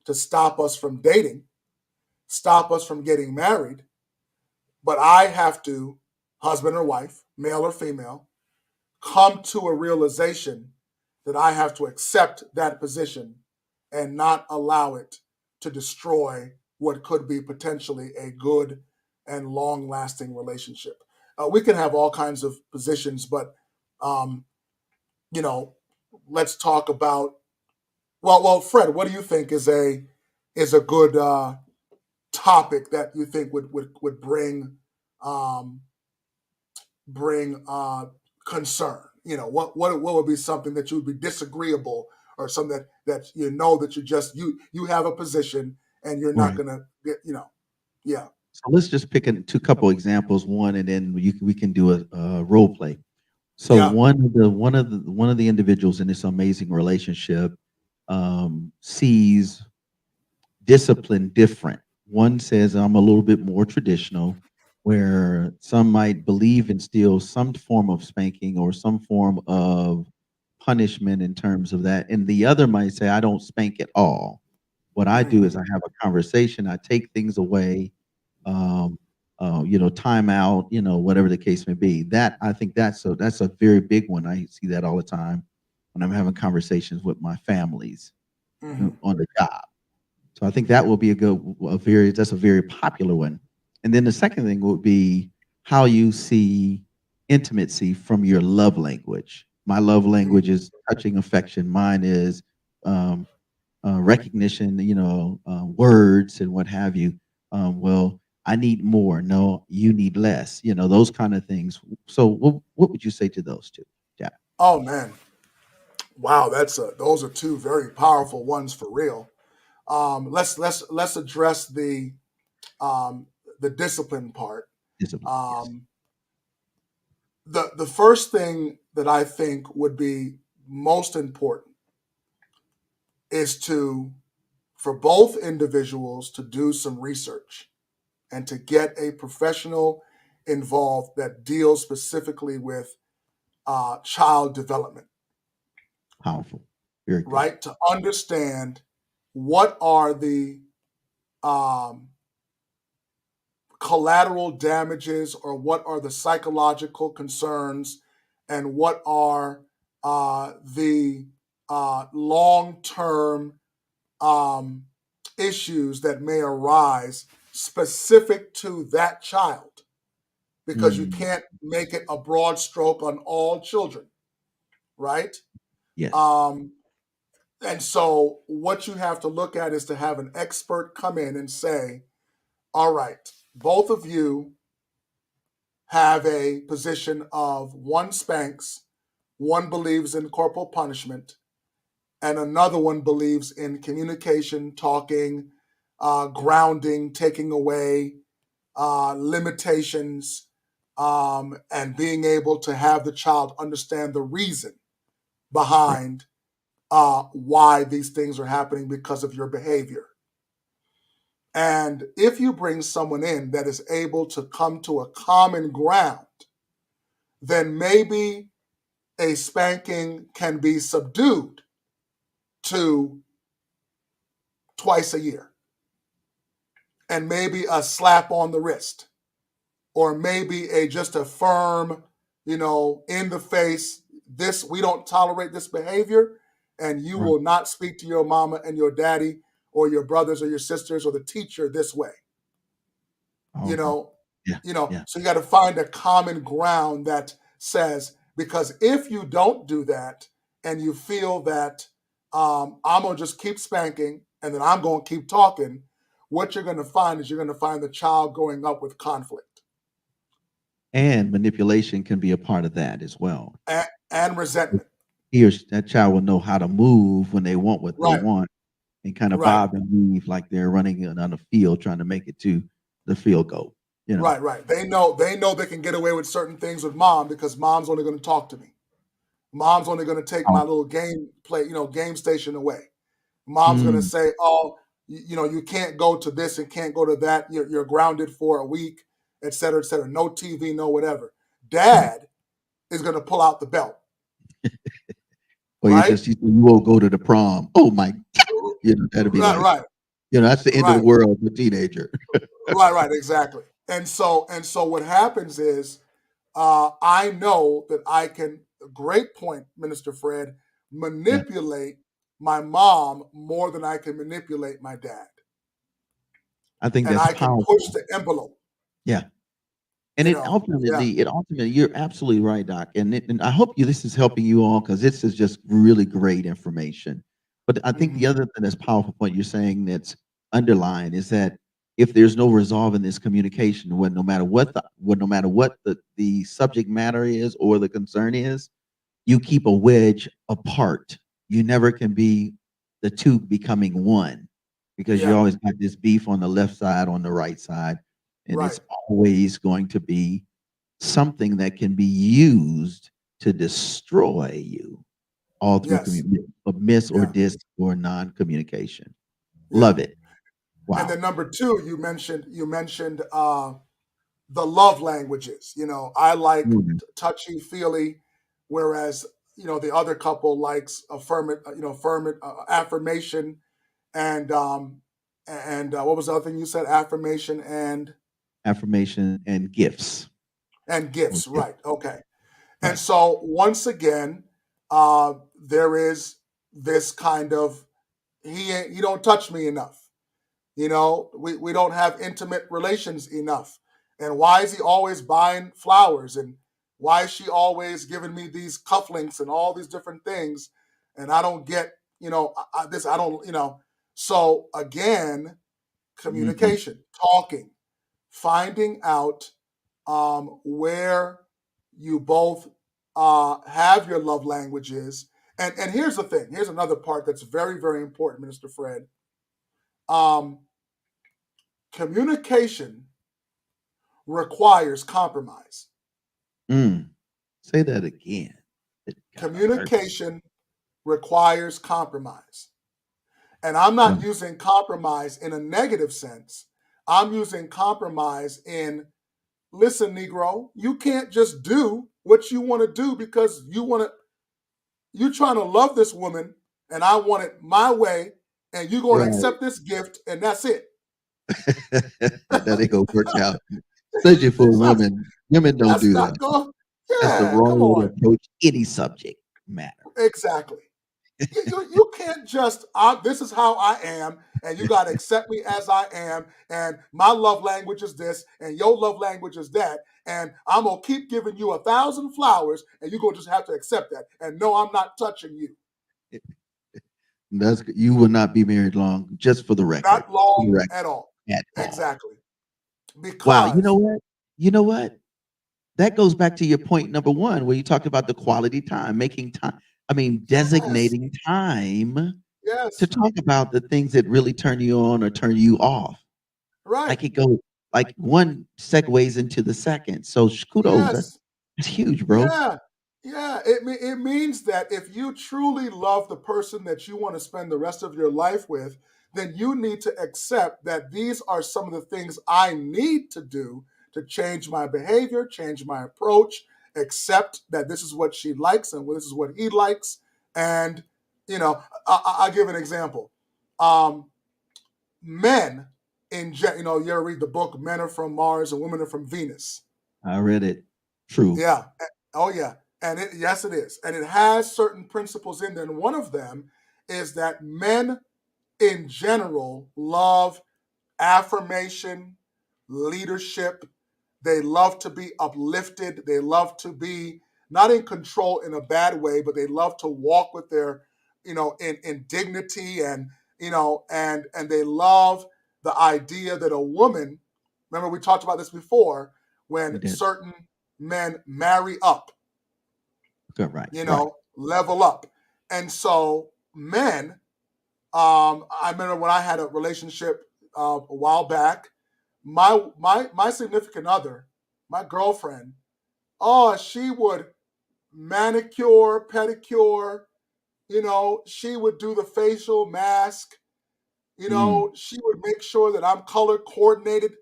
to stop us from dating. stop us from getting married, but I have to, husband or wife, male or female, come to a realization that I have to accept that position and not allow it to destroy what could be potentially a good and long lasting relationship. We can have all kinds of positions, but, um, you know, let's talk about, Fred, what do you think is a good topic that you think would um, bring concern? What would be something that you would be disagreeable, or something that you know that you have a position and you're not Right. gonna get, yeah. So let's just pick two couple examples, one, and then we can do a role play. So Yeah. one of the individuals in this amazing relationship sees discipline different. One says, I'm a little bit more traditional, where some might believe in still some form of spanking or some form of punishment in terms of that. And the other might say, I don't spank at all. What I do is I have a conversation, I take things away, um, time out, whatever the case may be. That I think that's a very big one. I see that all the time when I'm having conversations with my families Hmm. on the job. So I think that will be that's a very popular one. And then the second thing would be how you see intimacy from your love language. My love language is touching affection. Mine is um, recognition, words and what have you. Well, I need more. No, you need less. Those kind of things. So, what would you say to those two, Jack? Oh man, wow, those are two very powerful ones for real. Let's address um, the discipline part. Discipline. Yes. Um, the first thing that I think would be most important is for both individuals to do some research and to get a professional involved that deals specifically with child development, Powerful. Very good. right? To understand what are the um, collateral damages, or what are the psychological concerns, and what are the long term um, issues that may arise specific to that child, because you Mm, can't make it a broad stroke on all children, right? yes. Um, and so, what you have to look at is to have an expert come in and say, all right, both of you have a position of one spanks, one believes in corporal punishment, and another one believes in communication, talking, grounding, taking away, limitations, and being able to have the child understand the reason Right. behind why these things are happening because of your behavior. And if you bring someone in that is able to come to a common ground, then maybe a spanking can be subdued to twice a year, and maybe a slap on the wrist, or maybe just a firm, in the face, this, we don't tolerate this behavior, and you Right. will not speak to your mama and your daddy or your brothers or your sisters or the teacher this way. you Powerful. know Yeah. Yeah. so you got to find a common ground that says, because if you don't do that and you feel that, I'm going to just keep spanking and then I'm going to keep talking, what you're going to find is you're going to find the child growing up with conflict And manipulation can be a part of that as well. and resentment. That child will know how to move when they want what they Right, want, and kind of right, bob and weave like they're running on a field trying to make it to the field goal. You know. right. They know they can get away with certain things with mom because mom's only going to talk to me. Mom's only going to take my Oh, little game station away. Mom's going to mm, say, "Oh, you can't go to this and can't go to that. You're grounded for a week, et cetera, et cetera. No TV, no whatever." right. Dad is going to pull out the belt, Or you right? just you won't go to the prom. Oh my, that'd be Right, like, right. That's the end of the Right. world for a teenager. Right, exactly. And so what happens is, I know that I can, great point, Minister Fred, Yeah, manipulate my mom more than I can manipulate my dad. I think And that's I can push powerful. the envelope, Yeah. And you know. Yeah. it ultimately, you're absolutely right, Doc. And I hope this is helping you all because this is just really great information. But I think the Mhm. other thing that's powerful point you're saying that's underlying is that if there's no resolve in this communication, when no matter what the subject matter is or the concern is, you keep a wedge apart. You never can be the two becoming one because you Yeah. always got this beef on the left side, on the right side, and Right. it's always going to be something that can be used to destroy you all through Yes. a miss or Yeah. dis or non-communication. Yeah. Love it. And Wow. then number two, you mentioned the love languages. I like Mm. touchy feely, whereas the other couple likes affirmation and what was the other thing you said? Affirmation Affirmation and gifts. and Or gifts. gifts. Right. Okay. And Right. so once again, there is this kind of, he don't touch me enough. We don't have intimate relations enough. And why is he always buying flowers? And why is she always giving me these cufflinks and all these different things? And I don't get, this, I don't, So again, Mhm. communication, talking, finding out where you both have your love languages. And here's the thing. Here's another part that's very, very important, Minister Fred. Um, Communication requires compromise. Mm. Say that again. It got a hurt. Communication requires compromise. And I'm Go not ahead. using compromise in a negative sense. I'm using compromise in, listen, Negro, you can't just do what you want to do because you're trying to love this woman and I want it my way and you're going to Right. accept this gift and that's it. That ain't gonna work out, especially for that's, women. Women don't that's do that. not going. That's the Yeah, wrong come way to on. approach any subject matter. Exactly. You can't just, this is how I am, and you got to accept me as I am, and my love language is this, and your love language is that, and I'm going to keep giving you 1,000 flowers, and you're going to just have to accept that. And no, I'm not touching you. You will not be married long, just for the record. Not For the long record, at all. at all. Exactly. Wow. Because, You know what? That goes back to your point number one, where you talked about the quality time, making time. I mean, yes, designating time to yes, talk about the things that really turn you on or turn you off. right, Like it goes, like one segues into the second. So kudos. yes. That's huge, bro. Yeah, yeah. It means that if you truly love the person that you want to spend the rest of your life with, then you need to accept that these are some of the things I need to do to change my behavior, change my approach, accept that this is what she likes and this is what he likes. And, I'll give an example. Um, Men you ever read the book Men Are From Mars and Women Are From Venus? I read it. True. Yeah. Oh, yeah. And yes, it is. And it has certain principles in there. And one of them is that men in general love affirmation, leadership. They love to be uplifted. They love to be not in control in a bad way, but they love to walk with their, in dignity and, and they love the idea that a woman, remember we talked about this before, We when did. certain men marry up, Good. Right. Right. level up. And so men, I remember when I had a relationship a while back, my significant other, my girlfriend, oh, she would manicure, pedicure, she would do the facial mask, Mm. she would make sure that I'm color coordinated,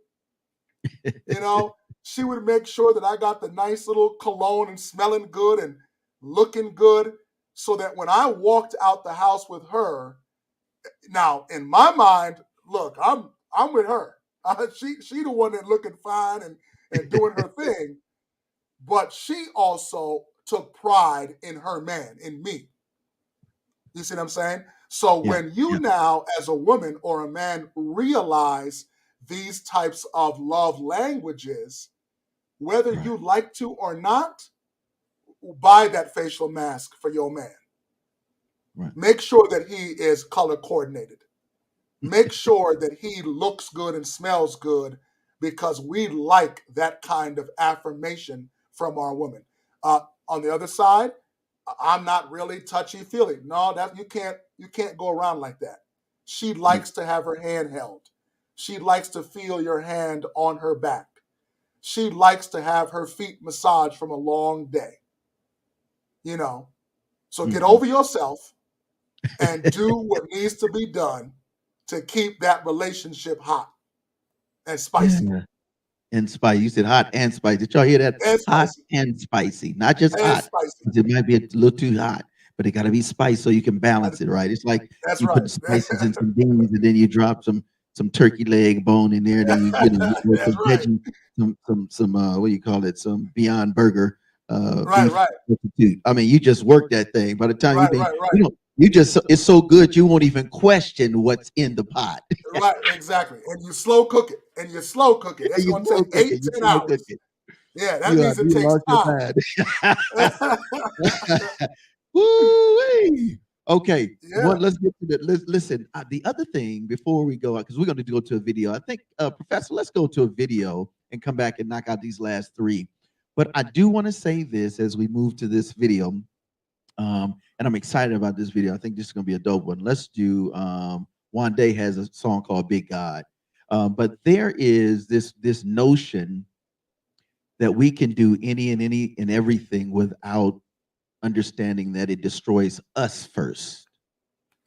you know, she would make sure that I got the nice little cologne and smelling good and looking good so that when I walked out the house with her, now in my mind, look, I'm with her. She the one that looking fine and doing her thing, but she also took pride in her man, in me. You see what I'm saying? So when you now, as a woman or a man, realize these types of love languages, whether you like to or not, buy that facial mask for your man. Make sure that he is color coordinated. Make sure that he looks good and smells good, because we like that kind of affirmation from our women. On the other side, I'm not really touchy-feely. No, that you can't go around like that. She likes to have her hand held. She likes to feel your hand on her back. She likes to have her feet massaged from a long day. You know, so get over yourself and do what needs to be done to keep that relationship hot and spicy. Yeah. And spicy. You said hot and spicy. Did y'all hear that? And Hot spicy. and spicy. Not just And hot. spicy. It might be a little too hot, but it got to be spicy so you can balance it, right? It's like That's you right. put spices in some beans and then you drop some turkey leg bone in there. Then you go That's some right. veggie, some what do you call it? Some Beyond Burger Right, beef right. substitute. I mean, you just work that thing. By the time Right, right, right. you just it's so good you won't even question what's in the pot. Right, exactly. And you slow cook it. It's You going to slow take cook it. 8, You 10 slow cook hours. it. Yeah, that means it You takes lost your time. mind. Woo-wee. Okay, Yeah. let's get to listen. The other thing before we go out, because we're going to go to a video. I think, Professor, let's go to a video and come back and knock out these last 3. But I do want to say this as we move to this video, and I'm excited about this video. I think this is going to be a dope one. Let's do. One Day has a song called "Big God," but there is this notion that we can do any and everything without understanding that it destroys us first.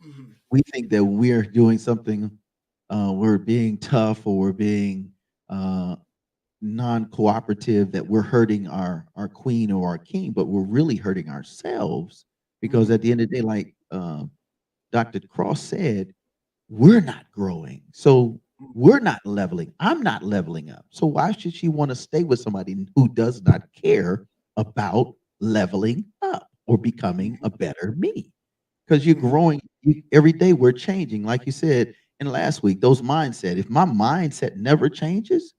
Mhm. We think that we're doing something, we're being tough or we're being non-cooperative, that we're hurting our queen or our king, but we're really hurting ourselves, because at the end of the day, like Dr. Cross said, we're not growing. So we're not leveling. I'm not leveling up. So why should she want to stay with somebody who does not care about leveling up or becoming a better me? Because you're growing every day. We're changing, like you said in last week. Those mindset. If my mindset never changes,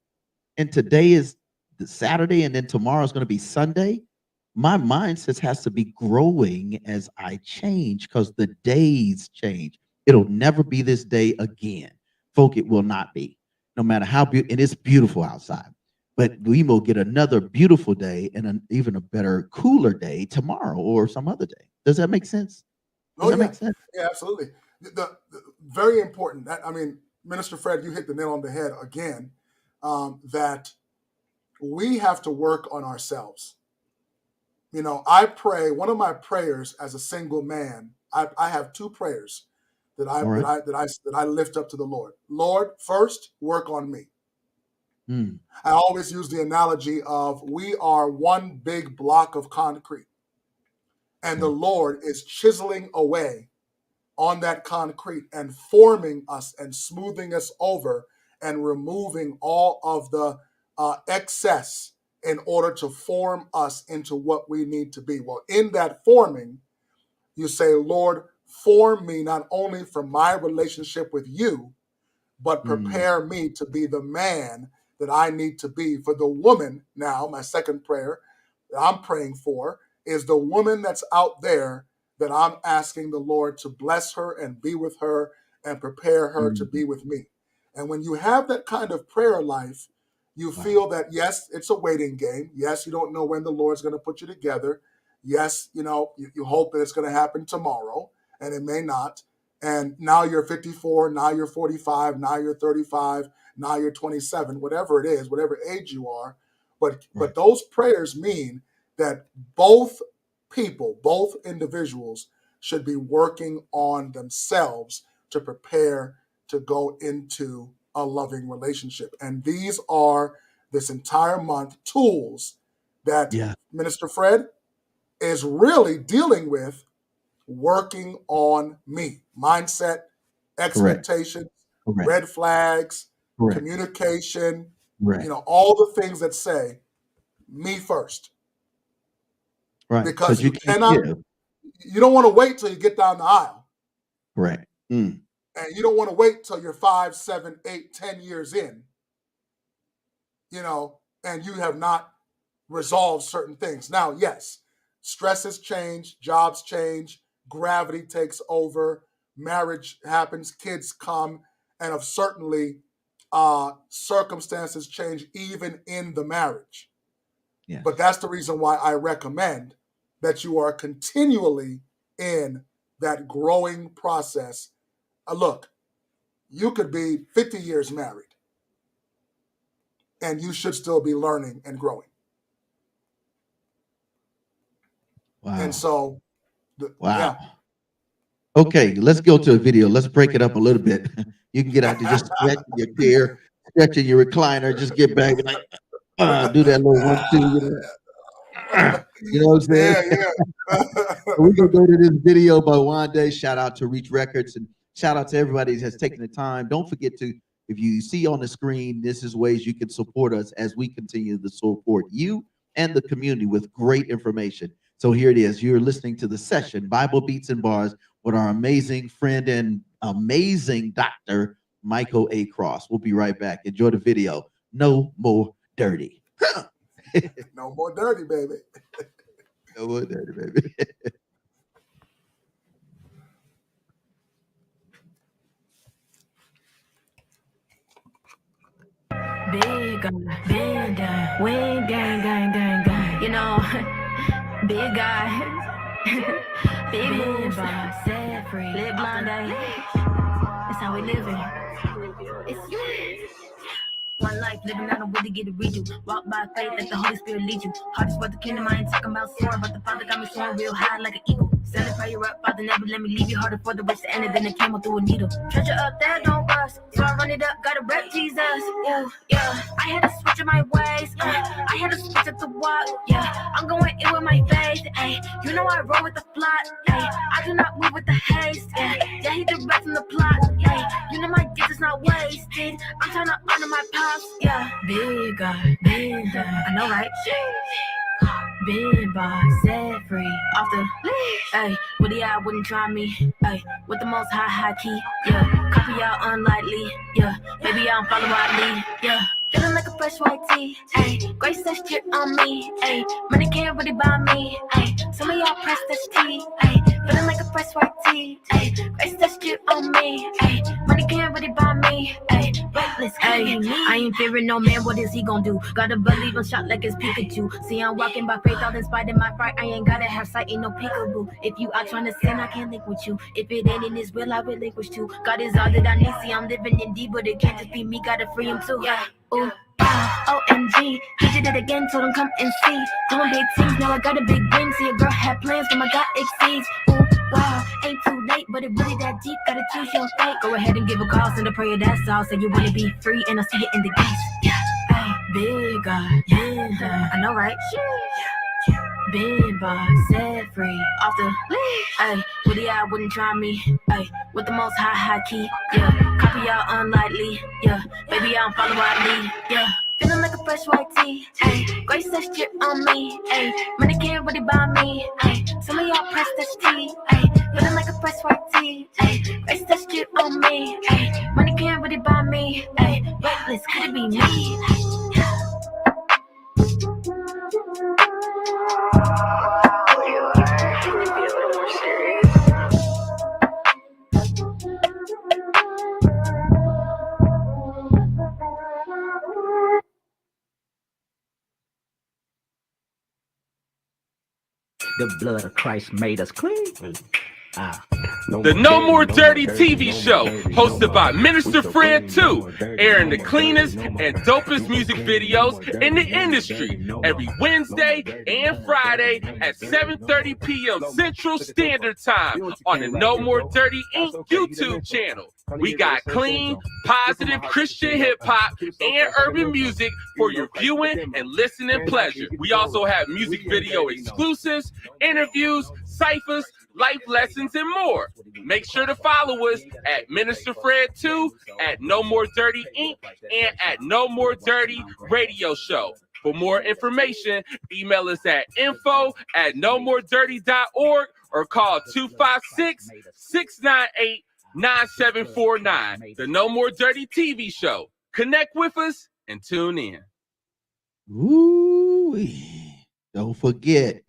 and today is the Saturday, and then tomorrow is going to be Sunday, my mindset has to be growing as I change, because the days change. It'll never be this day again. Folk, it will not be. No matter how beautiful, and it's beautiful outside. But we will get another beautiful day and even a better, cooler day tomorrow or some other day. Does that make sense? Does Oh, that yeah. make sense? Yeah, absolutely. The very important. I mean, Minister Fred, you hit the nail on the head again, that we have to work on ourselves. You know, I pray, one of my prayers as a single man, I have 2 prayers that I lift up to the Lord. Lord, first, work on me. I always use the analogy of we are one big block of concrete, and the Lord is chiseling away on that concrete and forming us and smoothing us over and removing all of the excess in order to form us into what we need to be. Well, in that forming, you say, Lord, form me not only for my relationship with you, but prepare me to be the man that I need to be for the woman. Now, my second prayer that I'm praying for is the woman that's out there that I'm asking the Lord to bless her and be with her and prepare her to be with me. And when you have that kind of prayer life, you feel that, yes, it's a waiting game. Yes, you don't know when the Lord's going to put you together. Yes, you know, you hope that it's going to happen tomorrow, and it may not. And now you're 54, now you're 45, now you're 35, now you're 27, whatever it is, whatever age you are. But those prayers mean that both people, both individuals should be working on themselves to prepare to go into a loving relationship. And these are, this entire month, tools that Minister Fred is really dealing with, working on me, mindset, expectations, Correct. red flags, Correct. communication, Right. you know, all the things that say me first. Right. Because you can't cannot, give. you don't want to wait till you get down the aisle. Correct. And you don't want to wait till you're 5, 7, 8, 10 years in, you know, and you have not resolved certain things. Now, yes, stresses change, jobs change, gravity takes over, marriage happens, kids come, and of certainly circumstances change even in the marriage. Yes. But that's the reason why I recommend that you are continually in that growing process. Look, you could be 50 years married, and you should still be learning and growing. Wow. And so, wow. Yeah. Okay, let's go to a video. Let's break it up a little bit. You can get out there, just stretch your chair, stretching your recliner, just get back and like, do that little 1, 2, you know. You know what I'm saying? Yeah. We're going to go to this video by Wande. Shout out to Reach Records, and shout out to everybody that has taken the time. Don't forget to, if you see on the screen, this is ways you can support us as we continue to support you and the community with great information. So here it is. You're listening to the session, Bible Beats and Bars, with our amazing friend and amazing Dr. Michael A. Cross. We'll be right back. Enjoy the video. No more dirty. No more dirty, baby. No more dirty, baby. Big big guy, wing gang, you know, big guy, big moves, set free, live blind day. That's how we living. It's one life living, I don't really get to read you. Walk by faith, let the Holy Spirit lead you. Heart is worth the kingdom, I ain't talking about soaring, but the Father got me soaring real high like an eagle. Send a prayer up, Father, never let me leave you. Harder for the race to end it than a camel through a needle. Treasure up there, don't rust. So I run it up, gotta rep Jesus. Ooh, yeah. I had to switch up my ways. I had to switch up the walk. Yeah, I'm going in with my faith. Ay, you know I roll with the flock. Ay, I do not move with the haste. Yeah, he directing the plot. Ay, you know my gift is not wasted. I'm trying to honor my pops. Yeah, big guy, I know, right? Big boss, set free, off the, ayy, with the eye wouldn't try me, ayy, with the most high key, yeah, copy y'all unlikely, yeah, baby I don't follow my lead, yeah, feeling like a fresh white tee, ayy, grace that shit on me, ayy, money can't really buy me, ayy, some of y'all press this tea, ayy, feeling like a fresh white tee, ayy, grace that shit on me, ayy, money can't really buy me, ayy, reckless, ayy, I ain't fearing no man, what is he gonna do, gotta believe I'm shot like it's Pikachu, see I'm walking by faith, all in spite of my fright, I ain't gotta have sight, ain't no peekaboo, if you out trying to sin, I can't link with you, if it ain't in his will, I relinquish too, God is all that I need, see I'm living in deep, but it can't just be me, gotta free him too, yeah, ooh. OMG, he did it again, told him come and see. Doing big things, now I got a big ring. See a girl had plans, but my God exceeds. Ooh, wow, ain't too late, but it really that deep. Gotta choose your fate. Go ahead and give a call, send a prayer, that's all. Say you wanna be free, and I'll see you in the gates. Yeah, ay, big God, I know, right? Big boss, set free, off the, ayy, with the eye wouldn't try me, ayy, with the most high key, yeah, copy y'all unlikely, yeah, baby I don't follow my lead, yeah, feeling like a fresh white tee, ayy, grace that shit on me, ayy, money can't really buy me, ayy, some of y'all press that tea, ayy, feeling like a fresh white tee, ayy, grace that shit on me, ayy, money can't really buy me, ayy, reckless, could it be me? The blood of Christ made us clean. The No More Dirty TV show, hosted by Minister Fred 2, airing the cleanest and dopest music videos in the industry every Wednesday and Friday at 7:30 p.m. Central Standard Time on the No More Dirty Inc. YouTube channel. We got clean, positive Christian hip-hop and urban music for your viewing and listening pleasure. We also have music video exclusives, interviews, ciphers, life lessons, and more. Make sure to follow us at Minister Fred 2, at No More Dirty Inc., and at No More Dirty Radio Show. For more information, email us at info@nomoredirty.org or call 256-698-9749. The No More Dirty TV Show. Connect with us and tune in. Ooh, don't forget.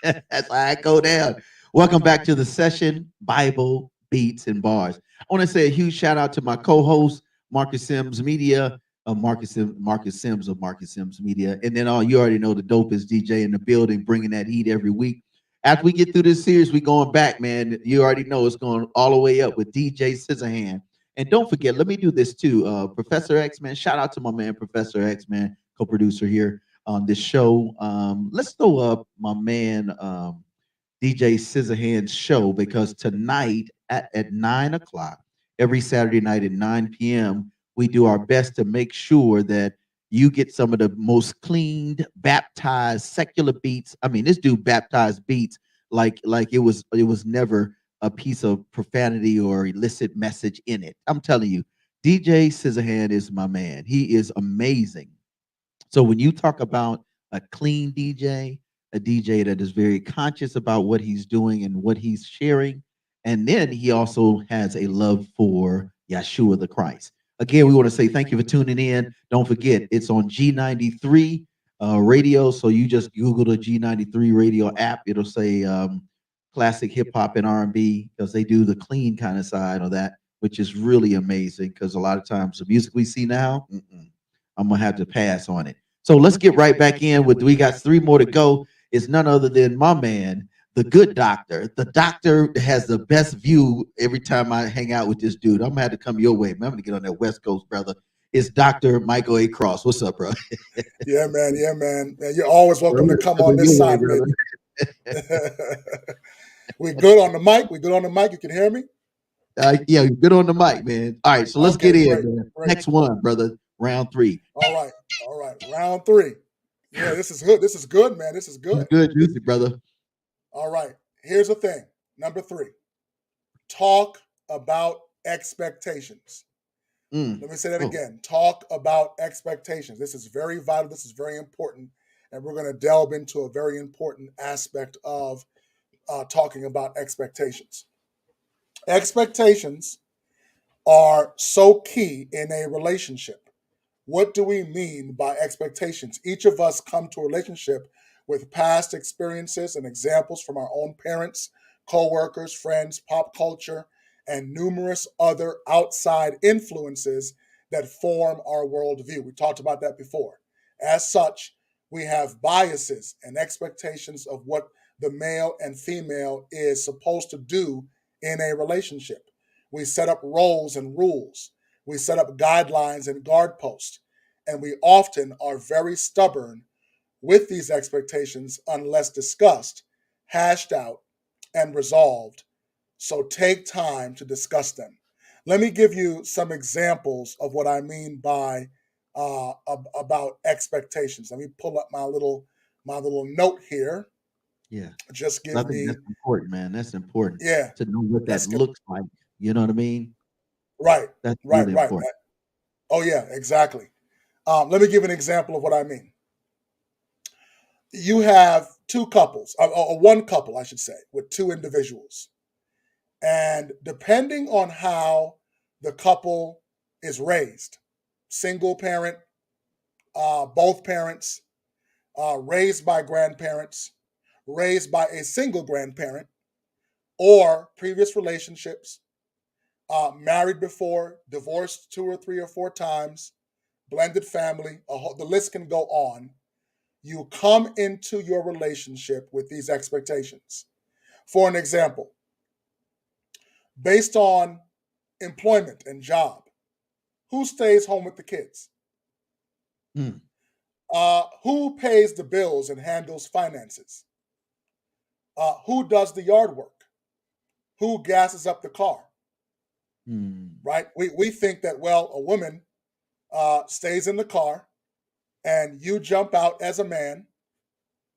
That's how I go down. Welcome back to the session, Bible, Beats, and Bars. I want to say a huge shout out to my co-host, Marcus Sims Media, Marcus Sims of Marcus Sims Media. And then you already know the dopest DJ in the building, bringing that heat every week. After we get through this series, we going back, man. You already know it's going all the way up with DJ Scissorhand. And don't forget, let me do this too. Professor X, man, shout out to my man, Professor X, man, co-producer here on this show. Let's throw up my man, DJ Scissorhand's show, because tonight at 9 o'clock, every Saturday night at 9 p.m., we do our best to make sure that you get some of the most cleaned, baptized, secular beats. I mean, this dude baptized beats like it was never a piece of profanity or illicit message in it. I'm telling you, DJ Scissorhand is my man. He is amazing. So when you talk about a clean DJ, a DJ that is very conscious about what he's doing and what he's sharing, and then he also has a love for Yeshua the Christ. Again, we want to say thank you for tuning in. Don't forget, it's on G93 radio. So you just Google the G93 radio app. It'll say classic hip hop and R&B, because they do the clean kind of side of that, which is really amazing, because a lot of times the music we see now, I'm going to have to pass on it. So let's get right back in with, we got 3 more to go. It's none other than my man, the good doctor. The doctor has the best view every time I hang out with this dude. I'm going to have to come your way, man. I'm going to get on that West Coast, brother. It's Dr. Michael A. Cross. What's up, bro? Yeah, man. Yeah, man. You're always welcome to come on this side, man. We good on the mic? We good on the mic? You can hear me? Yeah, good on the mic, man. All right, so let's get in, man. Next one, brother. Round 3. All right. Round 3. Yeah, this is good. This is good, man. This is good. Good music, brother. All right. Here's the thing. Number 3. Talk about expectations. Let me say that again. Talk about expectations. This is very vital. This is very important. And we're going to delve into a very important aspect of talking about expectations. Expectations are so key in a relationship. What do we mean by expectations? Each of us come to a relationship with past experiences and examples from our own parents, co-workers, friends, pop culture, and numerous other outside influences that form our worldview. We talked about that before. As such, we have biases and expectations of what the male and female is supposed to do in a relationship. We set up roles and rules. We set up guidelines and guideposts, and we often are very stubborn with these expectations unless discussed, hashed out, and resolved. So take time to discuss them. Let me give you some examples of what I mean by about expectations. Let me pull up my little note here. Yeah. Just give I think me. that's important, man. That's important. Yeah. To know what that looks like. You know what I mean? Right. That's right. really Right. important. Oh yeah, exactly. Let me give an example of what I mean. You have 2 couples, or 1 couple, I should say, with 2 individuals. And depending on how the couple is raised, single parent, both parents, raised by grandparents, raised by a single grandparent, or previous relationships, married before, divorced 2 or 3 or 4 times, blended family, the list can go on. You come into your relationship with these expectations. For an example, based on employment and job, who stays home with the kids? Who pays the bills and handles finances? Who does the yard work? Who gasses up the car? Right? We think that, well, a woman stays in the car and you jump out as a man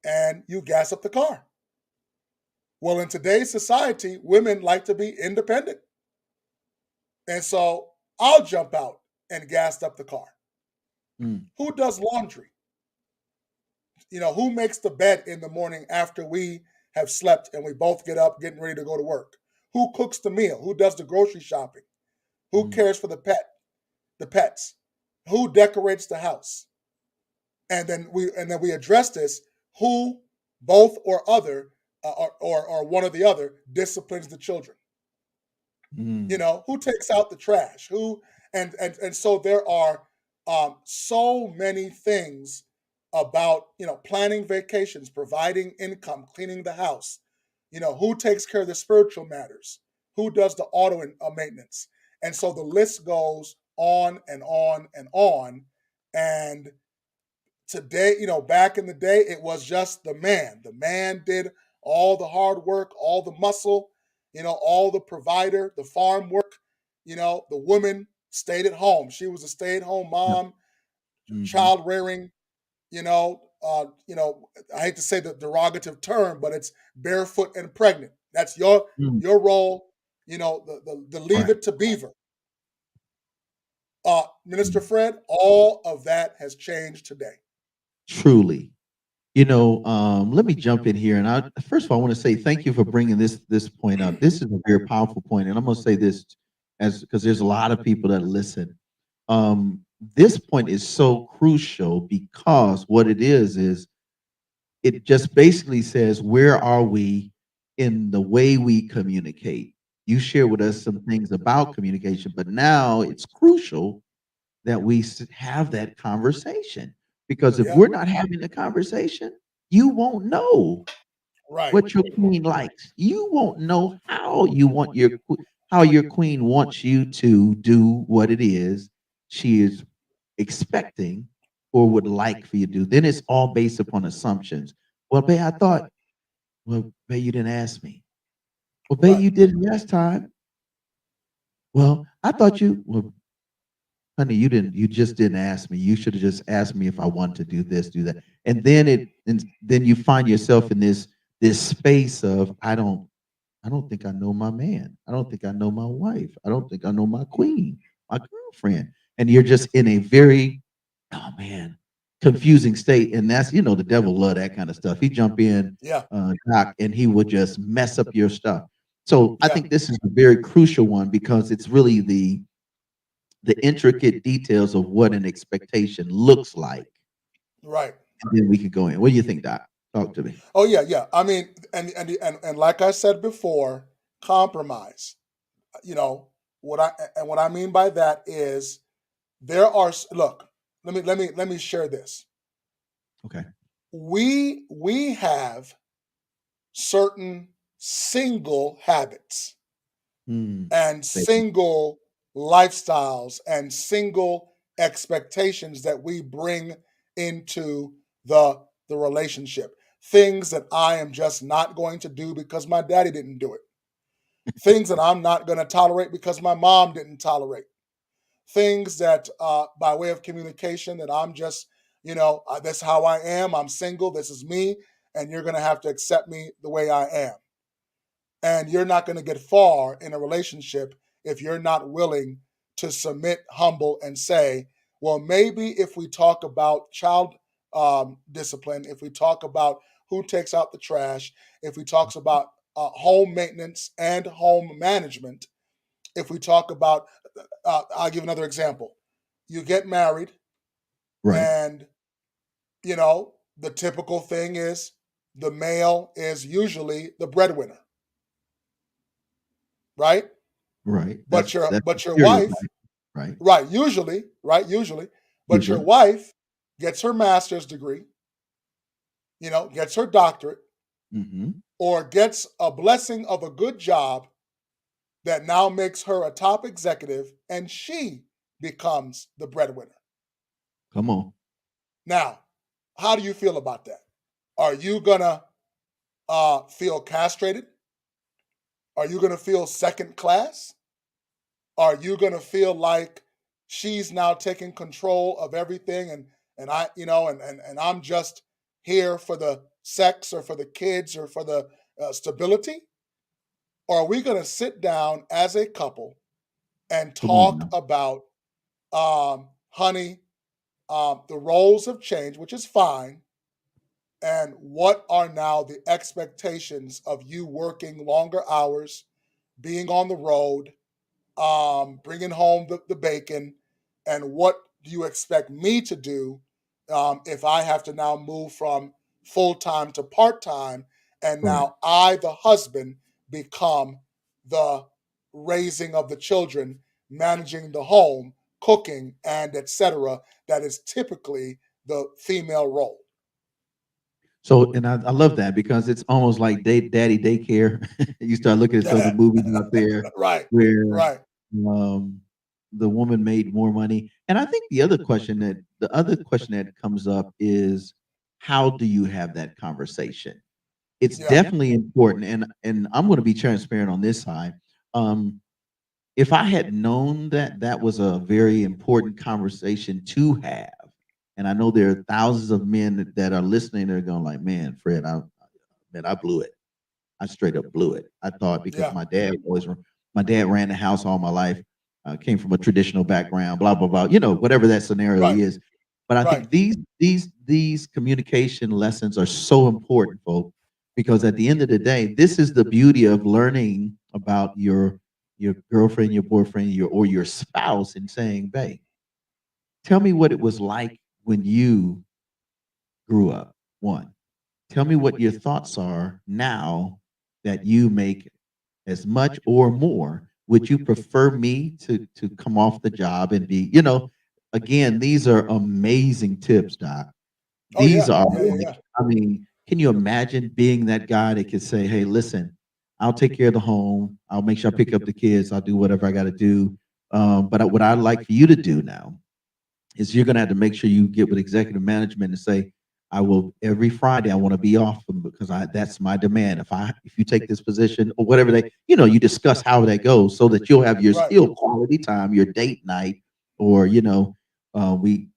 and you gas up the car. Well, in today's society, women like to be independent. And so I'll jump out and gas up the car. Mm. Who does laundry? Who makes the bed in the morning after we have slept and we both get up getting ready to go to work? Who cooks the meal? Who does the grocery shopping? Who cares for the pets? Who decorates the house? And then we address this: who, both or other, or one or the other, disciplines the children. Who takes out the trash? Who and so there are so many things about planning vacations, providing income, cleaning the house. Who takes care of the spiritual matters? Who does the auto maintenance? And so the list goes on and on and on. And today, back in the day, it was just the man. The man did all the hard work, all the muscle, all the provider, the farm work. The woman stayed at home. She was a stay-at-home mom, child rearing. I hate to say the derogative term, but it's barefoot and pregnant. That's your role. The leave it to Beaver. Minister Fred, all of that has changed today. Truly. Let me jump in here, and first of all, I want to say thank you for bringing this point up. This is a very powerful point, and I'm going to say this because there's a lot of people that listen. This point is so crucial because what it is it just basically says, where are we in the way we communicate? You share with us some things about communication, but now it's crucial that we have that conversation, because if we're not having a conversation, you won't know what your queen likes. You won't know how your queen wants you to do what it is she is expecting or would like for you to do. Then it's all based upon assumptions. Well, babe, I thought, well, babe, you didn't ask me. Well, babe, you didn't last time. Well, I thought well, honey, you just didn't ask me. You should have just asked me if I want to do this, do that. And then you find yourself in this space of, I don't think I know my man. I don't think I know my wife. I don't think I know my queen, my girlfriend. And you're just in a very, oh man, confusing state. And that's, the devil love that kind of stuff. He jump in, Doc, and he would just mess up your stuff. So I think this is a very crucial one, because it's really the intricate details of what an expectation looks like. Right. And then we can go in. What do you think, Doc? Talk to me. Oh yeah. I mean, and like I said before, compromise. What I mean by that is there are look. Let me share this. Okay. We have certain single habits and single lifestyles and single expectations that we bring into the relationship. Things that I am just not going to do because my daddy didn't do it. Things that I'm not going to tolerate because my mom didn't tolerate. Things that by way of communication that I'm just, that's how I am. I'm single. This is me. And you're going to have to accept me the way I am. And you're not going to get far in a relationship if you're not willing to submit, humble, and say, well, maybe if we talk about child discipline, if we talk about who takes out the trash, if we talk about home maintenance and home management, if we talk about, I'll give another example. You get married, and, the typical thing is the male is usually the breadwinner. Right? Right. But your wife, usually, but your wife gets her master's degree, gets her doctorate, or gets a blessing of a good job that now makes her a top executive, and she becomes the breadwinner. Come on. Now, how do you feel about that? Are you gonna feel castrated? Are you gonna feel second class? Are you gonna feel like she's now taking control of everything, and I, and I'm just here for the sex or for the kids or for the stability? Or are we going to sit down as a couple and Come on talk now. about, honey, the roles have changed, which is fine. And what are now the expectations of you working longer hours, being on the road, bringing home the bacon, and what do you expect me to do if I have to now move from full time to part time, and Right. now I, the husband, become the raising of the children, managing the home, cooking, and etc. That is typically the female role. So, and I love that because it's almost like daddy daycare. You start looking at some of the movies out there Right, where right, um, the woman made more money. And I think the other question that comes up is how do you have that conversation? It's yeah, definitely important, and I'm going to be transparent on this side. Um, if I had known that that was a very important conversation to have, and I know there are thousands of men that are listening, they're going like, "Man, Fred, I blew it. I straight up blew it." I thought because yeah, my dad ran the house all my life, came from a traditional background, blah blah blah. You know, whatever that scenario right, is. But I right, think these communication lessons are so important, folks, because at the end of the day, this is the beauty of learning about your girlfriend, your boyfriend, your spouse, and saying, "Babe, tell me what it was like when you grew up." One, tell me what your thoughts are now that you make as much or more. Would you prefer me to come off the job and be, again, these are amazing tips, Doc. oh These yeah, are yeah, yeah, like, yeah, I mean, can you imagine being that guy that could say, "Hey, listen, I'll take care of the home. I'll make sure I pick up the kids. I'll do whatever I got to do. But what I'd like for you to do now is you're going to have to make sure you get with executive management and say, I will every Friday. I want to be off because that's my demand. If you take this position or whatever you discuss how that goes so that you'll have your right, still quality time, your date night, or we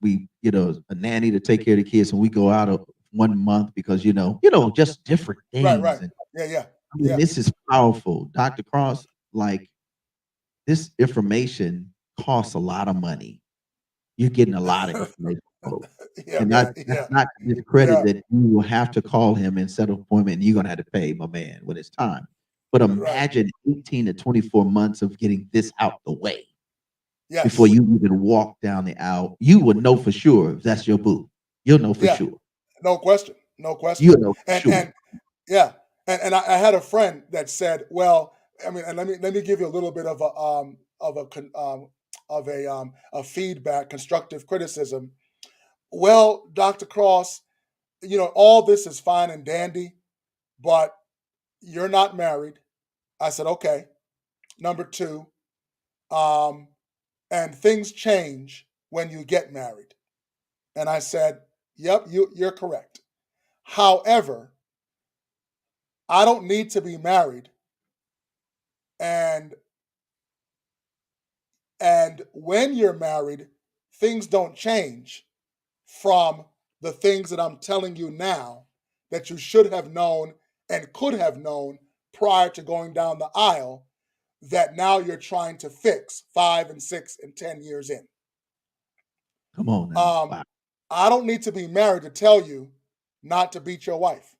a nanny to take care of the kids, and we go out of 1 month because just different right, things. right, And yeah, yeah, I mean, yeah, this is powerful, Dr. Cross. Like this information costs a lot of money. You're getting a lot of information, folks. yeah, And man, that's yeah, not to discredit yeah, that you will have to call him and set an appointment, and you're gonna have to pay my man when it's time. But right, imagine 18 to 24 months of getting this out the way before yes, you even walk down the aisle. You would know for sure if that's your boo. You'll know for yeah, sure. no question, no question, You'll know for sure. and yeah, and I had a friend that said, well, I mean, and let me give you a little bit of a feedback, constructive criticism. Well, Dr. Cross, all this is fine and dandy, but you're not married. I said, okay. Number two, um, and things change when you get married. And I said, yep, you're correct. However, I don't need to be married, and when you're married, things don't change from the things that I'm telling you now that you should have known and could have known prior to going down the aisle, that now you're trying to fix 5 and 6 and 10 years in. Come on now. Um, Wow. I don't need to be married to tell you not to beat your wife,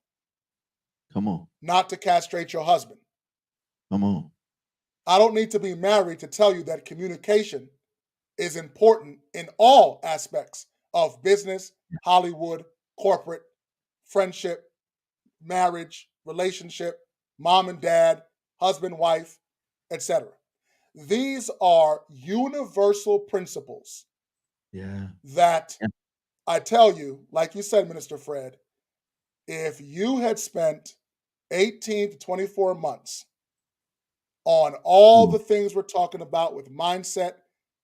Come on. not to castrate your husband. Come on. I don't need to be married to tell you that communication is important in all aspects of business, Hollywood, corporate, friendship, marriage, relationship, mom and dad, husband, wife, etc. These are universal principles Yeah. that Yeah. I tell you, like you said, Minister Fred, if you had spent 18 to 24 months on all Mm. the things we're talking about with mindset,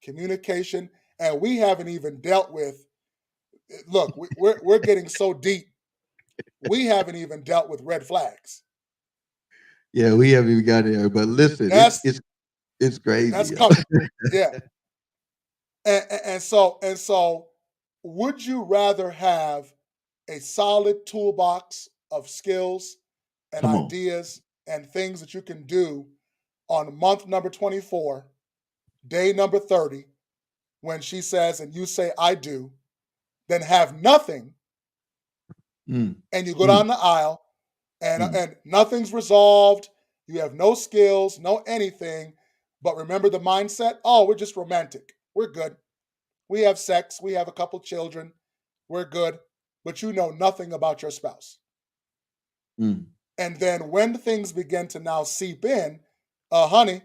communication, and we haven't even dealt with, look, we're getting so deep, we haven't even dealt with red flags. Yeah, we haven't even got there. But listen, That's it's that's crazy. coming. Yeah. And so would you rather have a solid toolbox of skills and Come on. ideas and things that you can do on month number 24, day number 30, when she says and you say, I do, then have nothing, Mm. and you go down the aisle, and nothing's resolved. You have no skills, no anything. But remember the mindset? Oh, we're just romantic. We're good. We have sex. We have a couple children. We're good. But you know nothing about your spouse. Mm. And then when things begin to now seep in, honey,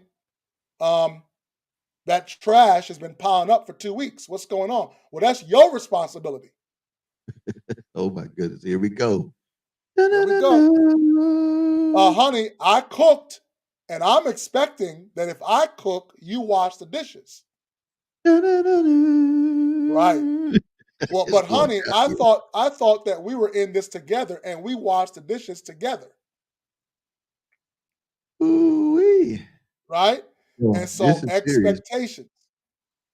that trash has been piling up for 2 weeks. What's going on? Well, that's your responsibility. Oh my goodness. Here we go. Here we go. Honey, I cooked, and I'm expecting that if I cook, you wash the dishes. Right. Well, but honey, I thought that we were in this together and we washed the dishes together. Ooh-wee. Right? Well, and so this is serious. expectations.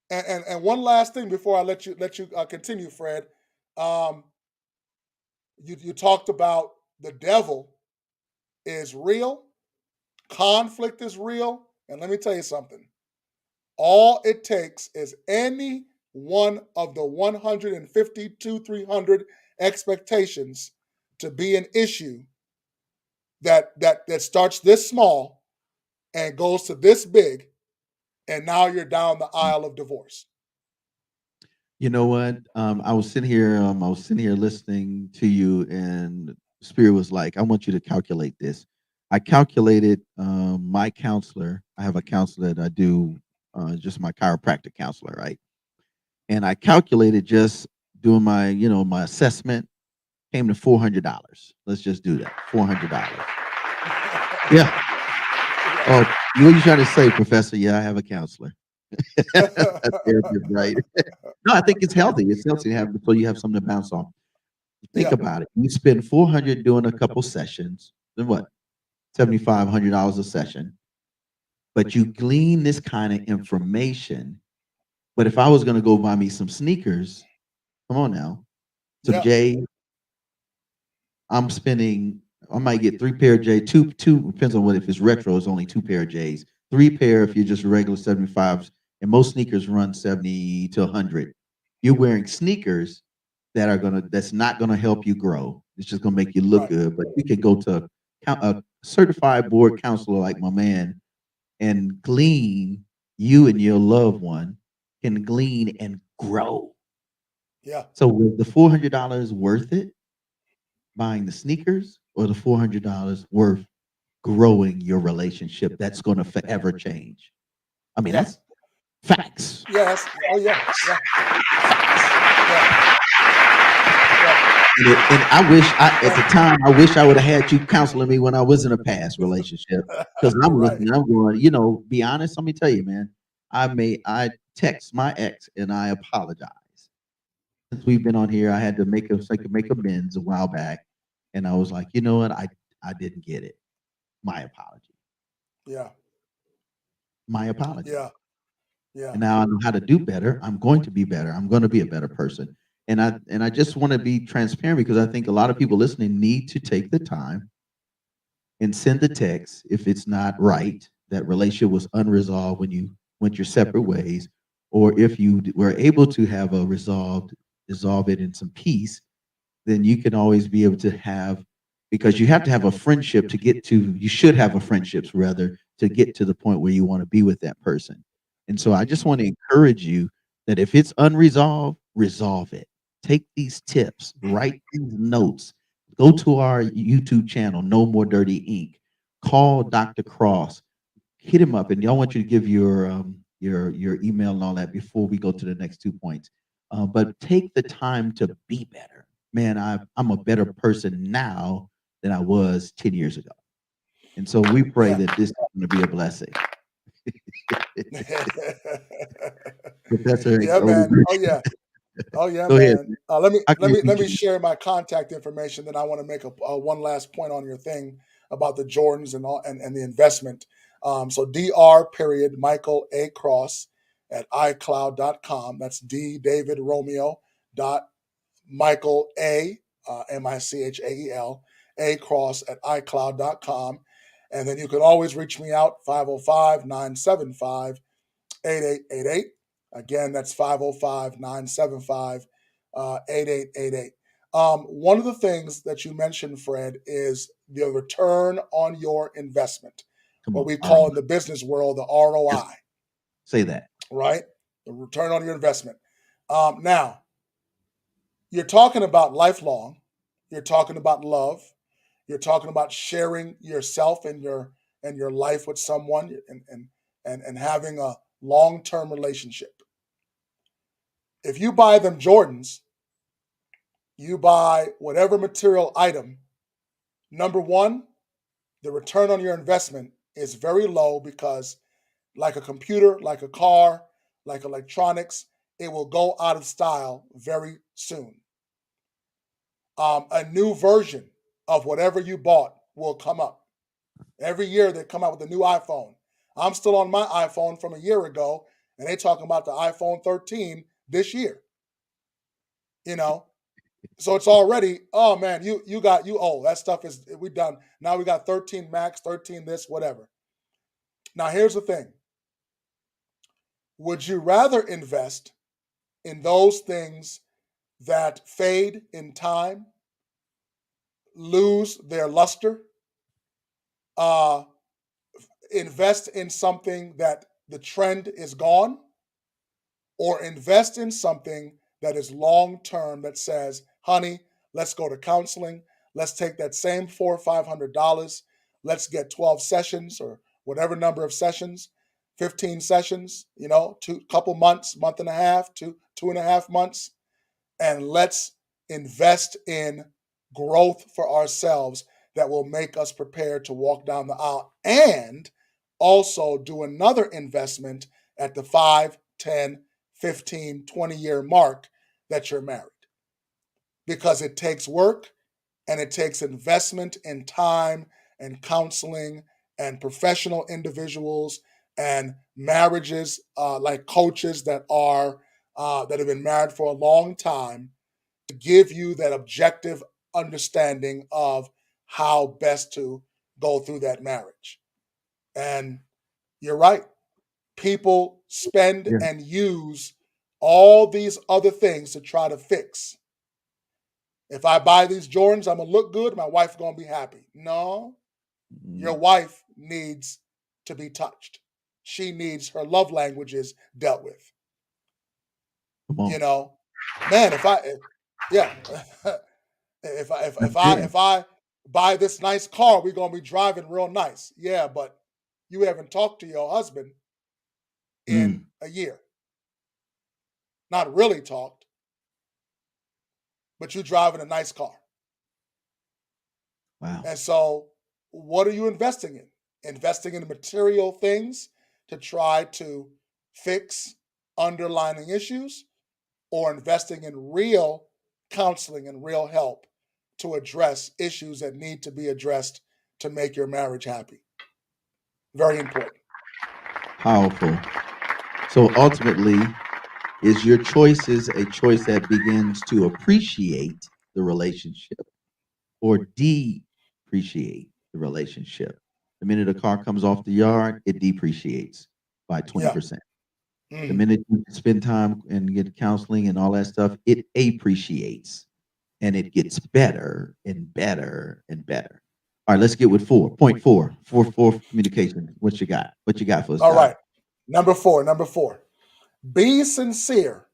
And one last thing before I let you continue, Fred. You talked about the devil is real, conflict is real, and let me tell you something. All it takes is any one of the 152, 300 expectations to be an issue that starts this small and goes to this big, and now you're down the aisle of divorce. You know what? I was sitting here. I was sitting here listening to you, and Spirit was like, "I want you to calculate this." I calculated my counselor. I have a counselor that I do, just my chiropractic counselor, right? And I calculated just doing my, my assessment came to $400. Let's just do that. $400. Yeah. Oh, what are you trying to say, Professor? Yeah, I have a counselor. Therapist, right? No, I think it's healthy. It's healthy to have so you have something to bounce off. Think about it. You spend 400 doing a couple sessions, then what? $7,500 a session. But you glean this kind of information. But if I was going to go buy me some sneakers, come on now, some J's, I'm spending. I might get 3 pair of J's, two depends on what. If it's retro, it's only 2 pair of J's. 3 pair if you're just regular 75s, and most sneakers run 70 to 100. You're wearing sneakers that's not gonna help you grow. It's just gonna make you look good. But you can go to a certified board counselor like my man and glean. You and your loved one can glean and grow. Yeah. So was the $400 worth it? Buying the sneakers, or the $400 worth growing your relationship that's going to forever change? I mean, that's facts. Yes. Oh yeah. And I wish at the time, I wish I would have had you counseling me when I was in a past relationship, because I'm looking, I'm going, be honest. Let me tell you, man, I text my ex and I apologize. Since we've been on here, I had to make amends a while back, and I was like, you know what, I didn't get it. My apology. Yeah. My apology. Yeah. And now I know how to do better. I'm going to be better. I'm going to be a better person. And I just want to be transparent, because I think a lot of people listening need to take the time and send the text if it's not right, that relationship was unresolved when you went your separate ways, or if you were able to have a resolve it in some peace, then you can always be able to have, because you have to have a friendship to get to, you should have a friendships rather, to get to the point where you want to be with that person. And so I just want to encourage you that if it's unresolved, resolve it. Take these tips, write these notes, go to our YouTube channel, No More Dirty Ink. Call Dr. Cross, hit him up, and y'all want you to give your email and all that before we go to the next 2 points. But take the time to be better. Man, I'm a better person now than I was 10 years ago. And so we pray that this is going to be a blessing. Professor, yeah, man. Oh yeah, Go man. ahead. Let me share my contact information. Then I want to make a one last point on your thing about the Jordans and the investment. So Dr. Michael A. Cross at iCloud.com. That's D David Romeo dot Michael A. Michael across@icloud.com. And then you can always reach me out, 505-975-8888. Again, that's 505-975-8888. One of the things that you mentioned, Fred, is the return on your investment, what we call in the business world the ROI. Say that. Right? The return on your investment. Now, you're talking about lifelong. You're talking about love. You're talking about sharing yourself and your life with someone and having a long-term relationship. If you buy them Jordans, you buy whatever material item, number one, the return on your investment is very low because like a computer, like a car, like electronics, it will go out of style very soon. A new version of whatever you bought will come up. Every year they come out with a new iPhone. I'm still on my iPhone from a year ago, and they talking about the iPhone 13 this year. So it's already, oh man, you old. That stuff is, we done. Now we got 13 Max, 13 this, whatever. Now here's the thing. Would you rather invest in those things that fade in time, lose their luster, invest in something that the trend is gone, or invest in something that is long-term that says, honey, let's go to counseling. Let's take that same $400 or $500. Let's get 12 sessions or whatever number of sessions, 15 sessions, couple months, month and a half, 2.5 months. And let's invest in growth for ourselves that will make us prepared to walk down the aisle, and also do another investment at the 5, 10, 15, 20-year mark that you're married. Because it takes work and it takes investment in time and counseling and professional individuals and marriages, like coaches that have been married for a long time, to give you that objective understanding of how best to go through that marriage. And you're right. People spend and use all these other things to try to fix. If I buy these Jordans, I'm going to look good. My wife's going to be happy. No, your wife needs to be touched. She needs her love languages dealt with. Man, if I buy this nice car, we're going to be driving real nice. Yeah, but you haven't talked to your husband in a year. Not really talked, but you're driving a nice car. Wow. And so what are you investing in? Investing in material things to try to fix underlying issues, or investing in real counseling and real help to address issues that need to be addressed to make your marriage happy? Very important. Powerful. So ultimately, is your choices a choice that begins to appreciate the relationship or depreciate the relationship? The minute a car comes off the yard, it depreciates by 20%. The minute you spend time and get counseling and all that stuff, it appreciates and it gets better and better and better. All right, let's get with 4.4. 4 communication. What you got? What you got for us? All right. Number four. Be sincere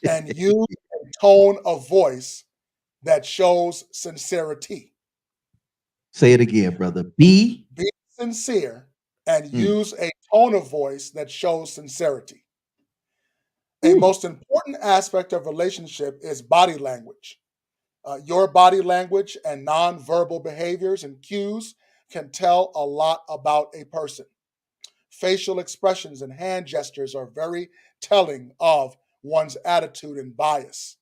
and use a tone of voice that shows sincerity. Say it again, brother. Be sincere and use a tone of voice that shows sincerity. A most important aspect of relationship is body language. Your body language and nonverbal behaviors and cues can tell a lot about a person. Facial expressions and hand gestures are very telling of one's attitude and bias.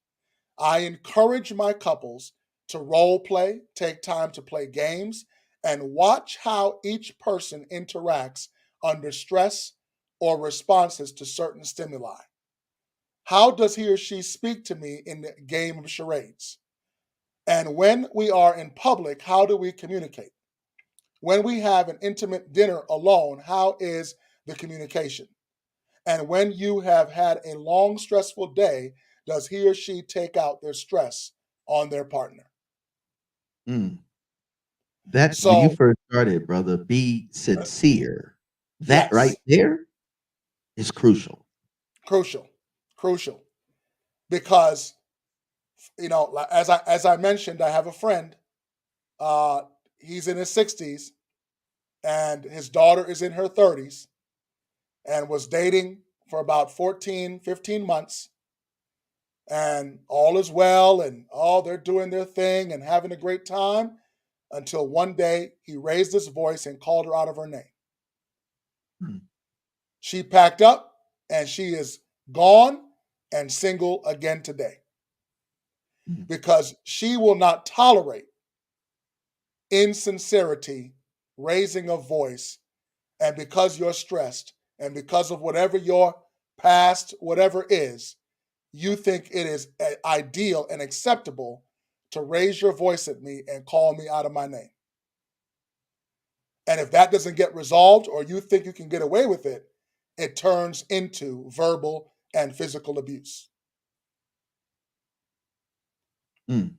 I encourage my couples to role play, take time to play games, and watch how each person interacts under stress or responses to certain stimuli. How does he or she speak to me in the game of charades? And when we are in public, how do we communicate? When we have an intimate dinner alone, how is the communication? And when you have had a long, stressful day, does he or she take out their stress on their partner? Mm. That when you So, first started, brother, be sincere. That right yes, there is crucial. crucial, crucial. Because, as I mentioned, I have a friend. Uh, he's in his 60s, and his daughter is in her 30s, and was dating for about 14, 15 months. And all is well, and they're doing their thing and having a great time until one day he raised his voice and called her out of her name. Hmm. She packed up and she is gone and single again today because she will not tolerate insincerity, raising a voice, and because you're stressed and because of whatever your past, whatever is, you think it is ideal and acceptable to raise your voice at me and call me out of my name. And if that doesn't get resolved or you think you can get away with it, it turns into verbal and physical abuse. Mm.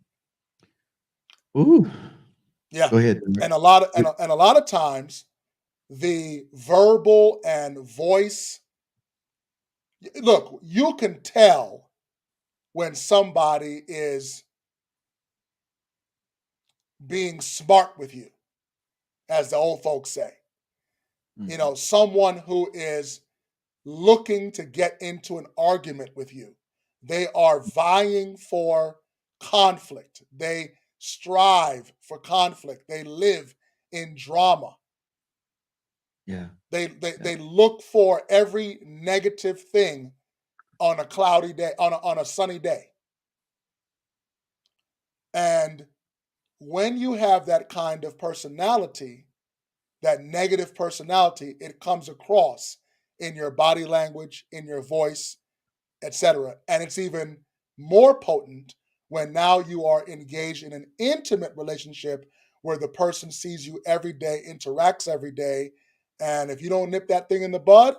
Ooh. Yeah. Go ahead. And a lot of times the verbal and voice, look, you can tell when somebody is being smart with you, as the old folks say. Someone who is looking to get into an argument with you. They are vying for conflict. They strive for conflict. They live in drama. Yeah. They look for every negative thing on a cloudy day, on a sunny day. And when you have that kind of personality, that negative personality, it comes across in your body language, in your voice, etc. And it's even more potent when now you are engaged in an intimate relationship where the person sees you every day, interacts every day. And if you don't nip that thing in the bud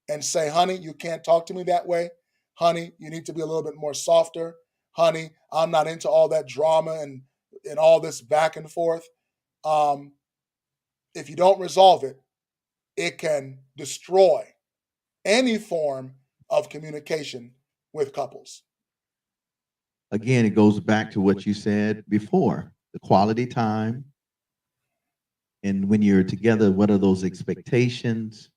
and say, honey, you can't talk to me that way. Honey, you need to be a little bit more softer. Honey, I'm not into all that drama and all this back and forth. If you don't resolve it, it can destroy any form of communication with couples. Again, it goes back to what you said before, the quality time. And when you're together, what are those expectations?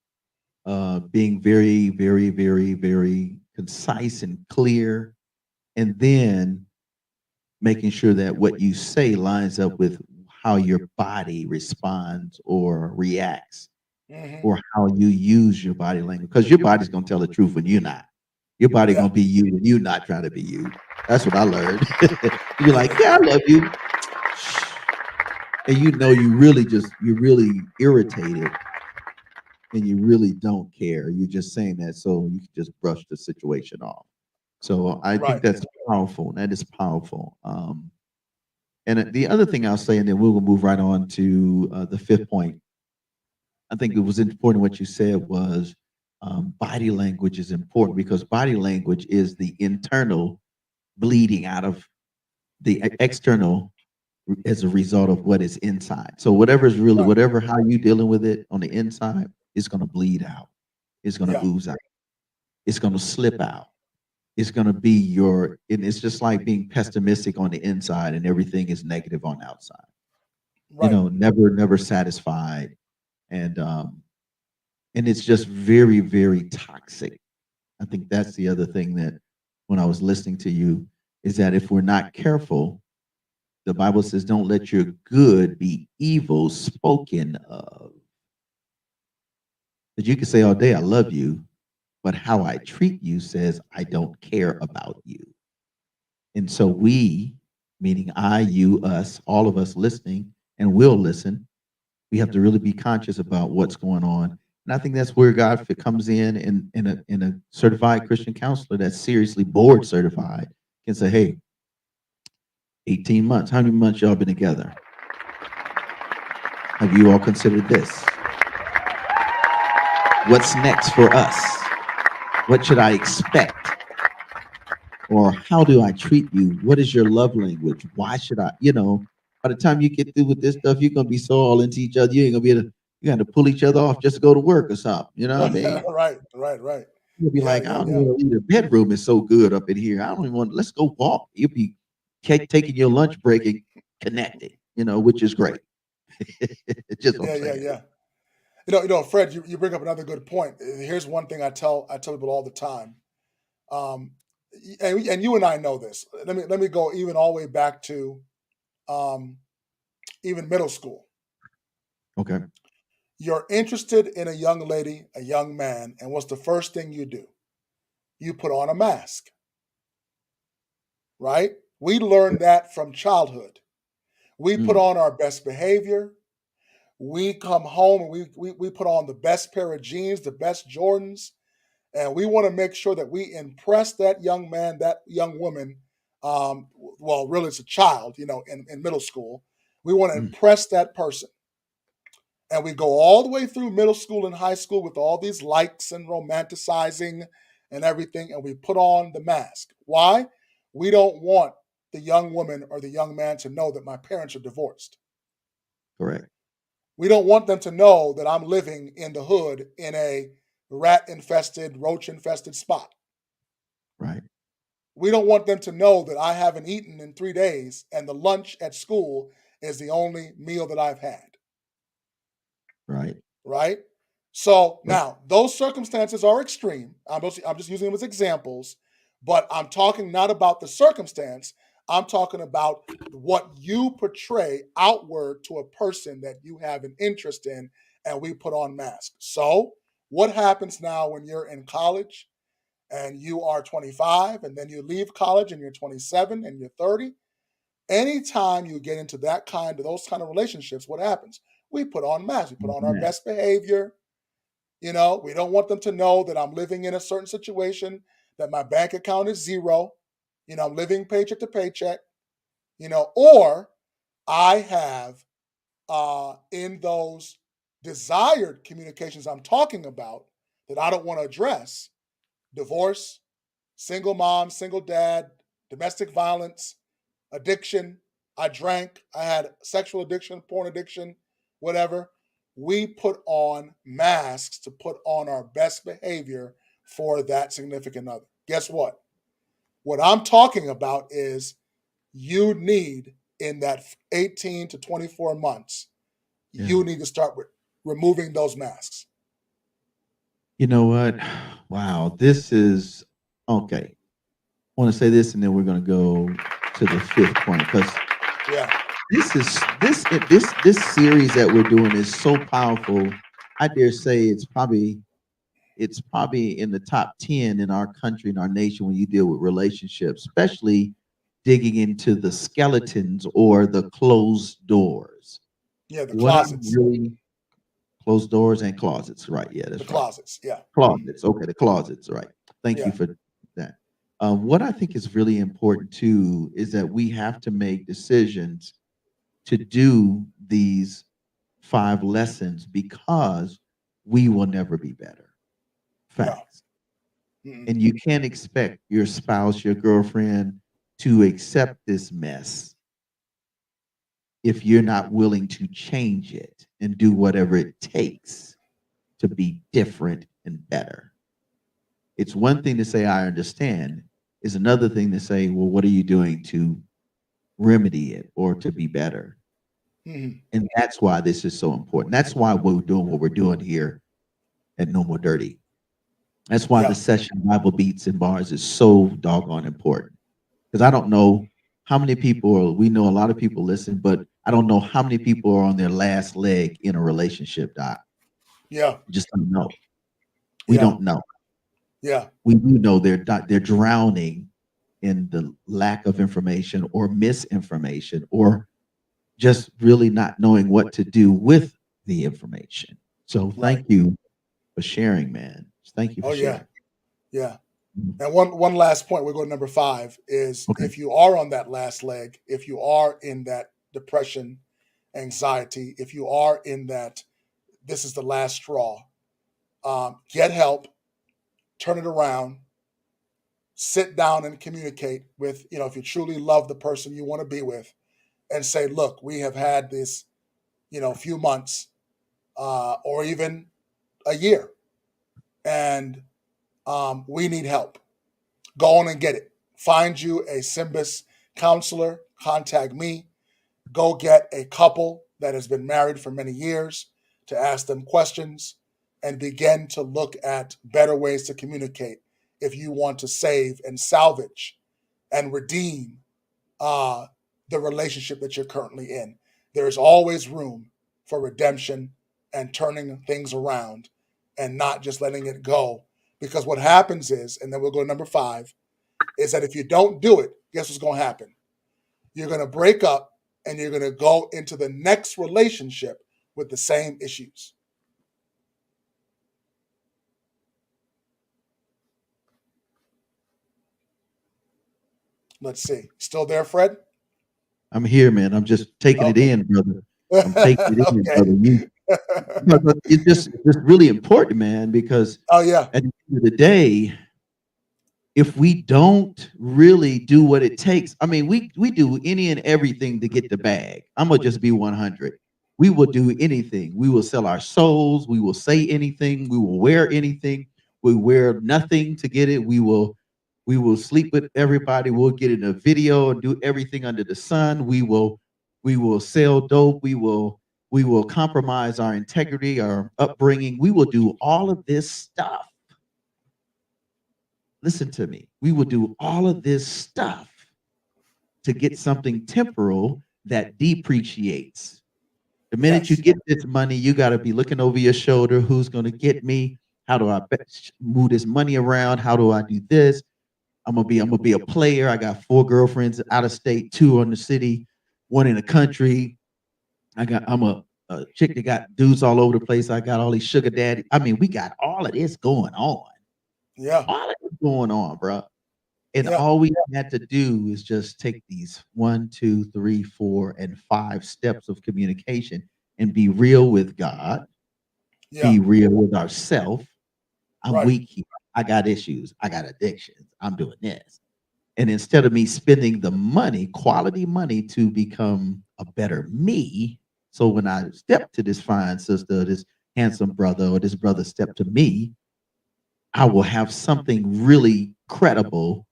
Being very, very, very, very concise and clear. And then making sure that what you say lines up with how your body responds or reacts, or how you use your body language. Because your body's going to tell the truth when you're not. Your body going to be you when you're not trying to be you. That's what I learned. You're like, yeah, I love you. And you're really irritated and you really don't care. You're just saying that so you can just brush the situation off. So I think that's powerful. That is powerful. And the other thing I'll say, and then we'll move right on to the fifth point. I think it was important what you said was body language is important because body language is the internal bleeding out of the external as a result of what is inside. So whatever how you dealing with it on the inside is going to bleed out. It's going to ooze out. It's going to slip out. It's going to be and it's just like being pessimistic on the inside and everything is negative on the outside. Never satisfied. And it's just very, very toxic. I think that's the other thing that when I was listening to you is that if we're not careful, the Bible says, don't let your good be evil spoken of. But you can say all day, I love you, but how I treat you says I don't care about you. And so we, meaning I, you, us, all of us listening and will listen, we have to really be conscious about what's going on. And I think that's where God comes in a certified Christian counselor that's seriously board certified can say, hey, 18 months. How many months y'all been together? Have you all considered this? What's next for us? What should I expect? Or how do I treat you? What is your love language? Why should I, by the time you get through with this stuff, you're gonna be so all into each other, you ain't gonna be able to, you got to pull each other off just to go to work or something. You know what I mean? Right. You'll be Yeah, like, I yeah, don't yeah. even want to leave. The bedroom is so good up in here. I don't even want, let's go walk. You'll be taking your lunch break and connecting, which is great. It's just what I'm saying. Yeah. Fred, you bring up another good point. Here's one thing I tell people all the time. Um, and you and I know this. Let me go even all the way back to even middle school. Okay. You're interested in a young lady, a young man, and what's the first thing you do? You put on a mask, right? We learned that from childhood. We put on our best behavior. We come home and we put on the best pair of jeans, the best Jordans, and we want to make sure that we impress that young man, that young woman. Well, really, it's a child, in middle school. We want to impress that person. And we go all the way through middle school and high school with all these likes and romanticizing and everything, and we put on the mask. Why? We don't want the young woman or the young man to know that my parents are divorced. Correct. We don't want them to know that I'm living in the hood in a rat infested, roach infested spot. Right. We don't want them to know that I haven't eaten in 3 days and the lunch at school is the only meal that I've had. Right. Right? So now those circumstances are extreme. I'm just using them as examples, but I'm talking not about the circumstance. I'm talking about what you portray outward to a person that you have an interest in, and we put on masks. So what happens now when you're in college and you are 25 and then you leave college and you're 27 and you're 30? Anytime you get into those kind of relationships, what happens? We put on masks. We put on our best behavior. We don't want them to know that I'm living in a certain situation, that my bank account is zero. I'm living paycheck to paycheck. Or I have in those desired communications I'm talking about that I don't want to address: divorce, single mom, single dad, domestic violence, addiction. I drank. I had sexual addiction, porn addiction, whatever. We put on masks to put on our best behavior for that significant other. Guess what? What I'm talking about is you need, in that 18 to 24 months, you need to start removing those masks. You know what? Wow, this is okay. I want to say this, and then we're going to go to the fifth point, because this series that we're doing is so powerful. I dare say it's probably in the top 10 in our country, in our nation, when you deal with relationships, especially digging into the skeletons or the closed doors. Yeah, the closets. Closed doors and closets, right? Yeah, that's the right. Closets. Yeah, closets. Okay, the closets, right? Thank you for that. What I think is really important too is that we have to make decisions to do these 5 lessons, because we will never be better. Facts. And you can't expect your spouse, your girlfriend to accept this mess if you're not willing to change it and do whatever it takes to be different and better. It's one thing to say, I understand. It's another thing to say, well, what are you doing to remedy it or to be better? And that's why this is so important. That's why we're doing what we're doing here at No More Dirty. That's why the session Bible Beats and Bars is so doggone important. Because I don't know how many people, we know a lot of people listen, but I don't know how many people are on their last leg in a relationship, Doc. Yeah. Just don't know. We don't know. Yeah. We do know they're drowning in the lack of information or misinformation, or just really not knowing what to do with the information. So thank you for sharing, man. Thank you for sharing. Yeah. And one last point, we'll go to number 5, is Okay. if you are on that last leg, if you are in that depression, anxiety, if you are in that this is the last straw, get help, turn it around, sit down and communicate with, if you truly love the person you want to be with, and say, look, we have had this, few months or even a year, and we need help. Go on and get it. Find you a Symbis counselor, contact me. Go get a couple that has been married for many years to ask them questions and begin to look at better ways to communicate if you want to save and salvage and redeem the relationship that you're currently in. There is always room for redemption and turning things around and not just letting it go. Because what happens is, and then we'll go to number 5, is that if you don't do it, guess what's going to happen? You're going to break up and you're going to go into the next relationship with the same issues. Let's see. Still there, Fred? I'm here, man. I'm just taking it in, brother. I'm taking it in, brother. But it's just really important, man, because at the end of the day, if we don't really do what it takes, I mean, we do any and everything to get the bag. I'm gonna just be 100. We will do anything. We will sell our souls. We will say anything. We will wear anything. We wear nothing to get it. We will sleep with everybody. We'll get in a video and do everything under the sun. We will sell dope. We will compromise our integrity, our upbringing. We will do all of this stuff. Listen to me. We will do all of this stuff to get something temporal that depreciates. The minute you get this money, you got to be looking over your shoulder. Who's going to get me? How do I move this money around? How do I do this? I'm gonna be a player. I got 4 girlfriends out of state, 2 in the city, 1 in the country. I'm a chick that got dudes all over the place. I got all these sugar daddy. I mean, we got all of this going on. Yeah. All of this going on, bro. And all we had to do is just take these 1, 2, 3, 4, and 5 steps of communication and be real with God. Be real with ourselves. I'm weak here. I got issues. I got addictions. I'm doing this. And instead of me spending the money, quality money, to become a better me, so when I step to this fine sister, this handsome brother, or this brother step to me, I will have something really credible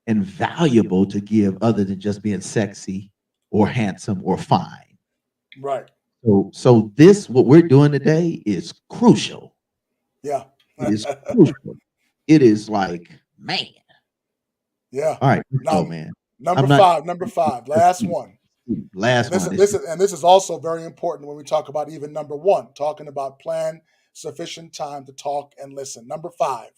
and valuable to give other than just being sexy or handsome or fine. Right. So this, what we're doing today, is crucial. Yeah. It is crucial. It is like, man. Yeah. All right, let's now, go, man. Number 5, last one. This is also very important when we talk about even number 1, talking about plan sufficient time to talk and listen. Number 5,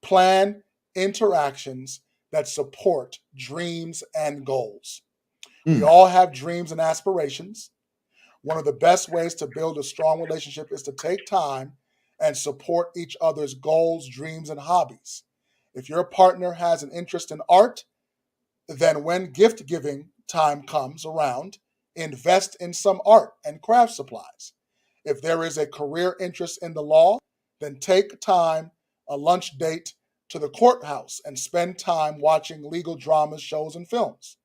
plan interactions that support dreams and goals. We all have dreams and aspirations. One of the best ways to build a strong relationship is to take time and support each other's goals, dreams, and hobbies. If your partner has an interest in art, then when gift giving time comes around, invest in some art and craft supplies. If there is a career interest in the law, then take time, a lunch date to the courthouse, and spend time watching legal dramas, shows, and films.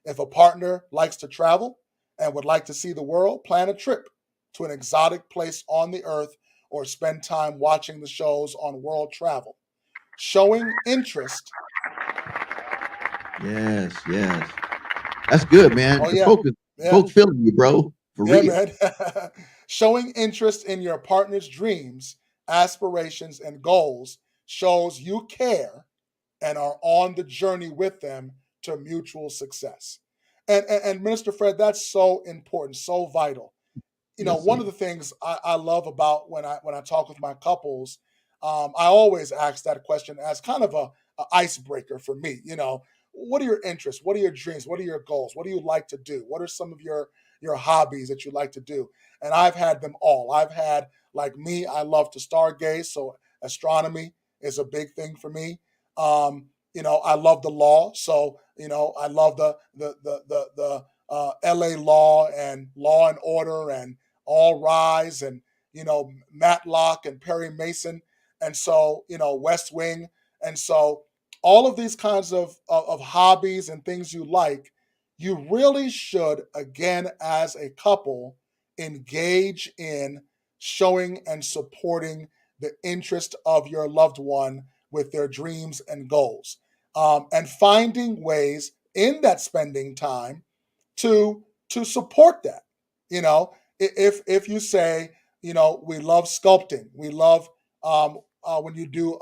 If a partner likes to travel and would like to see the world, plan a trip to an exotic place on the earth or spend time watching the shows on world travel. Showing interest. Yes. That's good, man. Oh, yeah. Folks feeling you, bro. For real. Man. Showing interest in your partner's dreams, aspirations, and goals shows you care and are on the journey with them to mutual success. And Minister Fred, that's so important, so vital. One of the things I love about when I talk with my couples, I always ask that question as kind of a icebreaker for me. What are your interests? What are your dreams? What are your goals? What do you like to do? What are some of your hobbies that you like to do? And I've had them all. I've had, like me, I love to stargaze, so astronomy is a big thing for me. I love the law, so I love the L.A. Law and Law and Order and All Rise and Matlock and Perry Mason, and so West Wing, and so all of these kinds of hobbies and things you like, you really should, again, as a couple, engage in showing and supporting the interest of your loved one with their dreams and goals, and finding ways in that spending time to support that. If you say, we love sculpting, we love when you do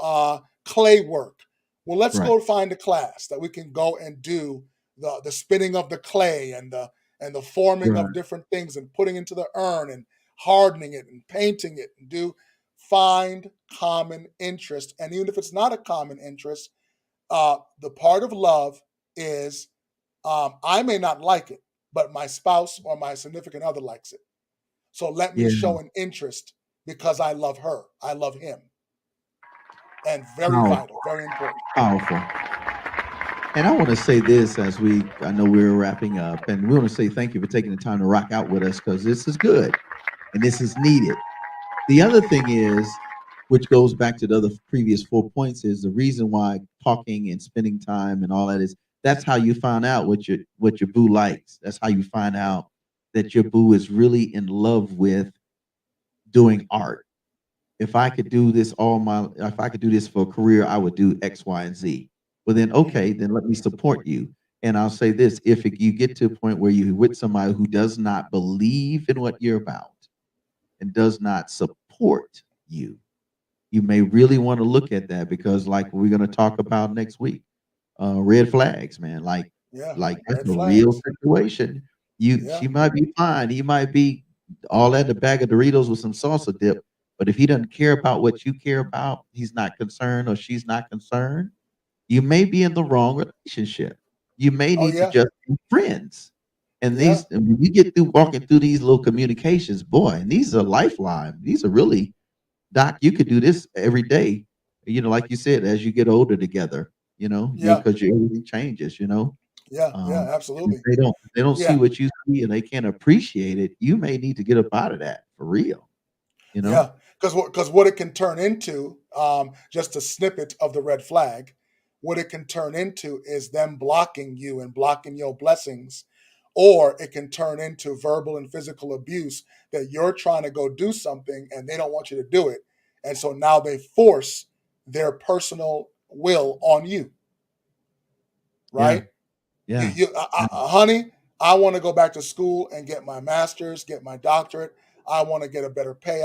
clay work. Well, let's Right. go find a class that we can go and do the spinning of the clay and the forming Right. of different things and putting into the urn and hardening it and painting it and find common interest. And even if it's not a common interest, the part of love is, I may not like it, but my spouse or my significant other likes it. So let me Yeah. show an interest because I love her, I love him. And very Powerful. vital, very important. Powerful. And I want to say this I know we're wrapping up, and we want to say thank you for taking the time to rock out with us because this is good and this is needed. The other thing is, which goes back to the other previous 4 points, is the reason why talking and spending time and all that is that's how you find out what your boo likes. That's how you find out that your boo is really in love with doing art. If I could do this for a career, I would do X, Y, and Z. Well, then, okay, then let me support you. And I'll say this, if you get to a point where you're with somebody who does not believe in what you're about and does not support you, you may really want to look at that because like we're going to talk about next week, red flags, man. Yeah, Like that's red a real flags. situation. Yeah, She might be fine. He might be all that in a bag of Doritos with some salsa dip. But if he doesn't care about what you care about, he's not concerned or she's not concerned, you may be in the wrong relationship. You may oh need to yeah, just be friends. yeah, And when you get through walking through these little communications, boy, and these are lifeline. These are really, Doc, you could do this every day. Like you said, as you get older together, yeah, because everything changes. yeah, And absolutely. if they don't see Yeah, what you see and they can't appreciate it, you may need to get up out of that for real, you know? yeah, because what it can turn into, just a snippet of the red flag, what it can turn into is them blocking you and blocking your blessings, or it can turn into verbal and physical abuse that you're trying to go do something and they don't want you to do it, and so now they force their personal will on you, Yeah, right? yeah, Honey, I want to go back to school and get my master's, get my doctorate. I want to get a better pay.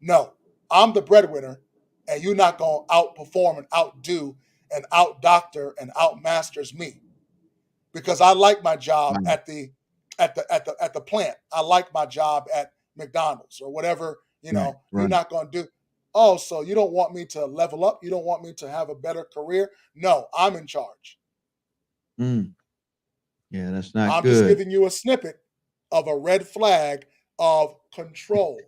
No, I'm the breadwinner, and you're not going to outperform and outdo and out doctor and out masters me because I like my job right, at the plant. I like my job at McDonald's or whatever. right, You're right. not going to do. Oh, so you don't want me to level up? You don't want me to have a better career? No, I'm in charge. Mm, yeah, that's not I'm just good. giving you a snippet of a red flag of control.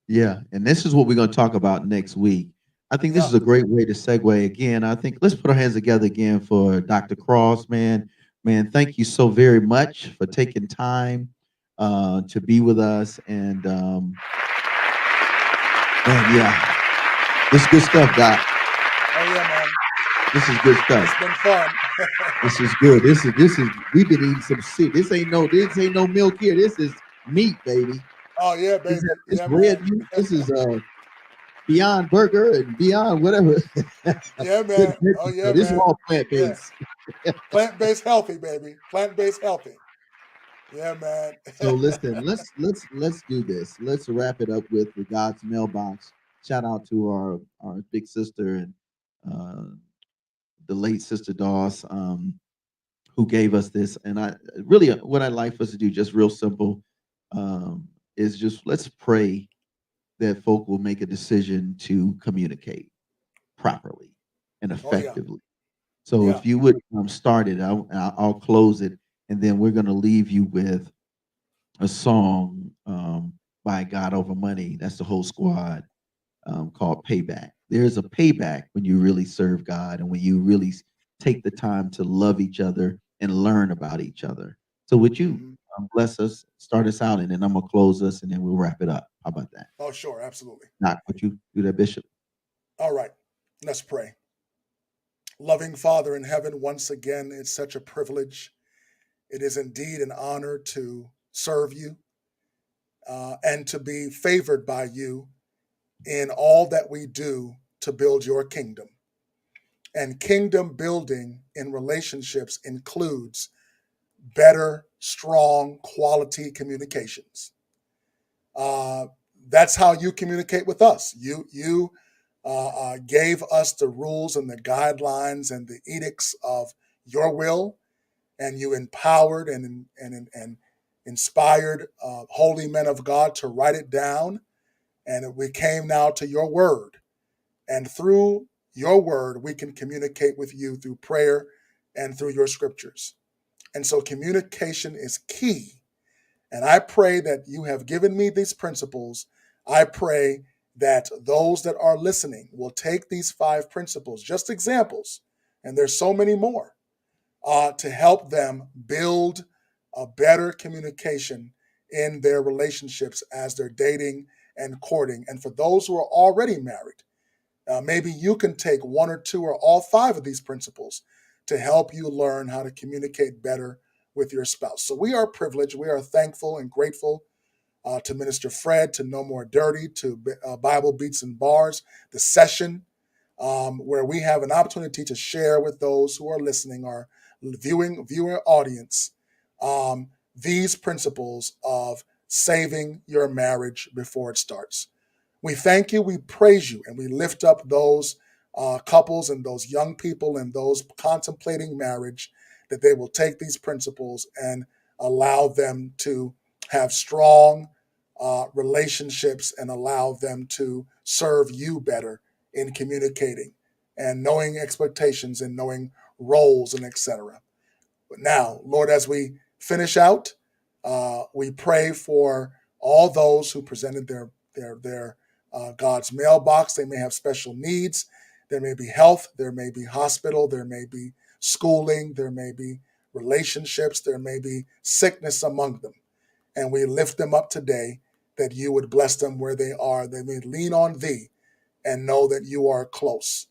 Yeah, and this is what we're going to talk about next week. I think this Yeah. is a great way to segue again. I think let's put our hands together again for Dr. Cross, man. Man, thank you so very much for taking time to be with us. And man, yeah, this is good stuff, Doc. Oh yeah, man. This is good stuff. It's been fun. This is good. This is we've been eating some shit. This ain't no milk here. This is meat, baby. Oh yeah, This, baby. this Yeah, man. red meat. This is Beyond Burger and Beyond whatever. Yeah, Good man. Oh veggies. So yeah, this is man. all plant Yeah. based. Plant-based healthy, baby. Plant-based healthy. Yeah, man. So listen, let's do this. Let's wrap it up with the God's mailbox. Shout out to our big sister and uh, the late sister Doss, who gave us this. And I really what I'd like for us to do, just real simple, is just let's pray that folk will make a decision to communicate properly and Oh yeah. effectively. So Yeah. if you would start it, I'll close it, and then we're going to leave you with a song by God Over Money. That's the whole squad, called Payback. there's a payback when you really serve God and when you really take the time to love each other and learn about each other. So would you bless us, start us out, and then I'm gonna close us, and then we'll wrap it up. How about that? Oh, sure, absolutely. Doc, would you do that, Bishop? All right, let's pray. Loving Father in heaven, once again, it's such a privilege. It is indeed an honor to serve you and to be favored by you in all that we do to build your kingdom. And kingdom building in relationships includes better, strong, quality communications. That's how you communicate with us. You gave us the rules and the guidelines and the edicts of your will, and you empowered and inspired holy men of God to write it down. And we came now to your word. And through your word, we can communicate with you through prayer and through your scriptures. And so communication is key. And I pray that you have given me these principles. I pray that those that are listening will take these 5 principles, just examples, and there's so many more, to help them build a better communication in their relationships as they're dating and courting. And for those who are already married, maybe you can take 1 or 2 or all 5 of these principles to help you learn how to communicate better with your spouse. So we are privileged. We are thankful and grateful to Minister Fred, to No More Dirty, to Bible Beats and Bars, the session where we have an opportunity to share with those who are listening, our viewer audience, these principles of saving your marriage before it starts. We thank you, we praise you, and we lift up those couples and those young people and those contemplating marriage, that they will take these principles and allow them to have strong relationships and allow them to serve you better in communicating and knowing expectations and knowing roles and etc. But now, Lord, as we finish out, we pray for all those who presented their God's mailbox. They may have special needs. There may be health. There may be hospital. There may be schooling. There may be relationships. There may be sickness among them. And we lift them up today, that you would bless them where they are. They may lean on thee and know that you are close.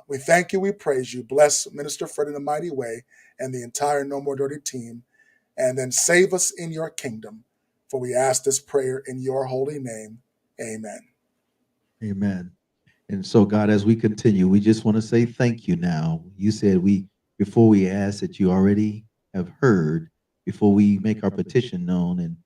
We thank you. We praise you. Bless Minister Fred in a mighty way and the entire No More Dirty team. And then save us in your kingdom. For we ask this prayer in your holy name. Amen. Amen. And so, God, as we continue, we just want to say thank you now. You said before we ask, that you already have heard before we make our petition known. And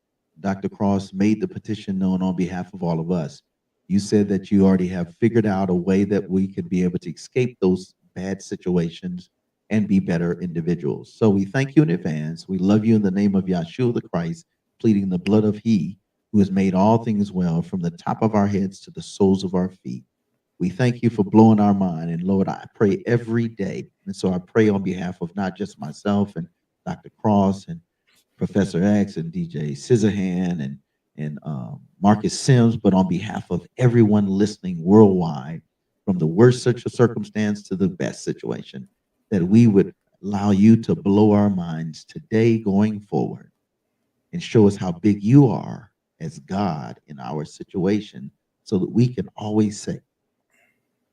Dr. Cross made the petition known on behalf of all of us. You said that you already have figured out a way that we could be able to escape those bad situations and be better individuals. So we thank you in advance. We love you in the name of Yahshua the Christ, pleading the blood of he who has made all things well, from the top of our heads to the soles of our feet. We thank you for blowing our mind. And Lord, I pray every day. And so I pray on behalf of not just myself and Dr. Cross and Professor X and DJ Scissorhand and Marcus Sims, but on behalf of everyone listening worldwide, from the worst circumstance to the best situation, that we would allow you to blow our minds today going forward and show us how big you are as God in our situation, so that we can always say,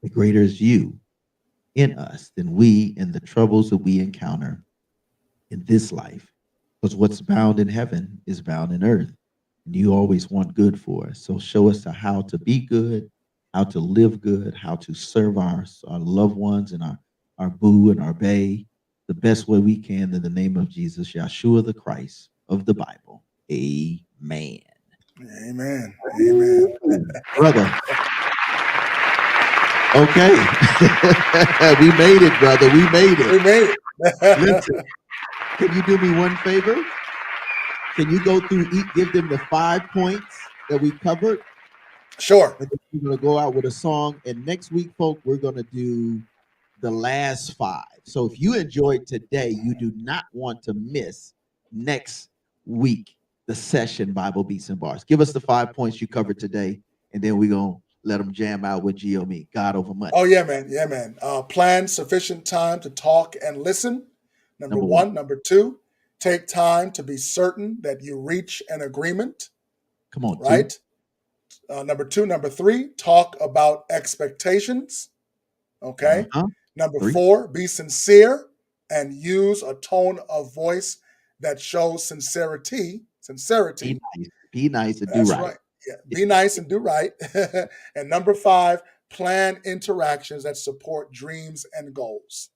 the greater is you in us than we in the troubles that we encounter in this life. Because what's bound in heaven is bound in earth. And you always want good for us. So show us how to be good, how to live good, how to serve our loved ones and our boo and our bae the best way we can, in the name of Jesus, Yahshua the Christ of the Bible. Amen. Amen. Amen. Brother. Okay. We made it, brother. We made it. We made it. Listen, can you do me one favor? Can you go through, give them the 5 points that we covered? Sure. And then we're going to go out with a song. And next week, folks, we're going to do the last 5. So if you enjoyed today, you do not want to miss next week, the session Bible Beats and Bars. Give us the 5 points you covered today, and then we're going to let them jam out with GOME. God over money. Oh, yeah, man. Yeah, man. Plan sufficient time to talk and listen. Number one. Number two, take time to be certain that you reach an agreement. Come on, right? Number two. Number three, talk about expectations. Okay. Number four, be sincere and use a tone of voice that shows sincerity. Be nice and That's do right. right. Yeah. Be nice and do right. And number five, plan interactions that support dreams and goals.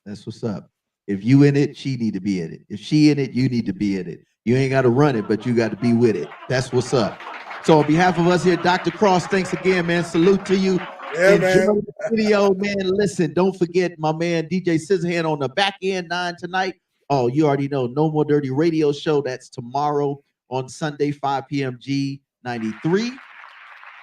That's what's up. If you in it, she need to be in it. If she in it, you need to be in it. You ain't got to run it, but you got to be with it. That's what's up. So on behalf of us here, Dr. Cross, thanks again, man. Salute to you. Yeah, Enjoy man. the video, man. Listen, don't forget my man DJ Scissorhand on the back end 9 tonight. Oh, you already know, No More Dirty Radio Show. That's tomorrow on Sunday, 5 p.m. G93.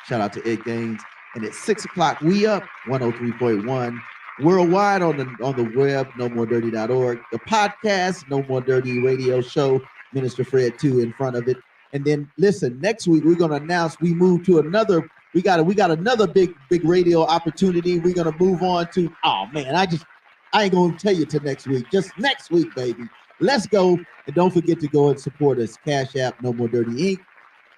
Shout out to Ed Gaines. And at 6 o'clock, we up 103.1 worldwide on the web, nomoredirty.org. The podcast, No More Dirty Radio Show, Minister Fred 2 in front of it. And then listen, next week we're gonna announce we move to another. We got another big radio opportunity. We're gonna move on to. Oh man, I ain't gonna tell you till next week. Just next week, baby. Let's go, and don't forget to go and support us. Cash App, No More Dirty Inc.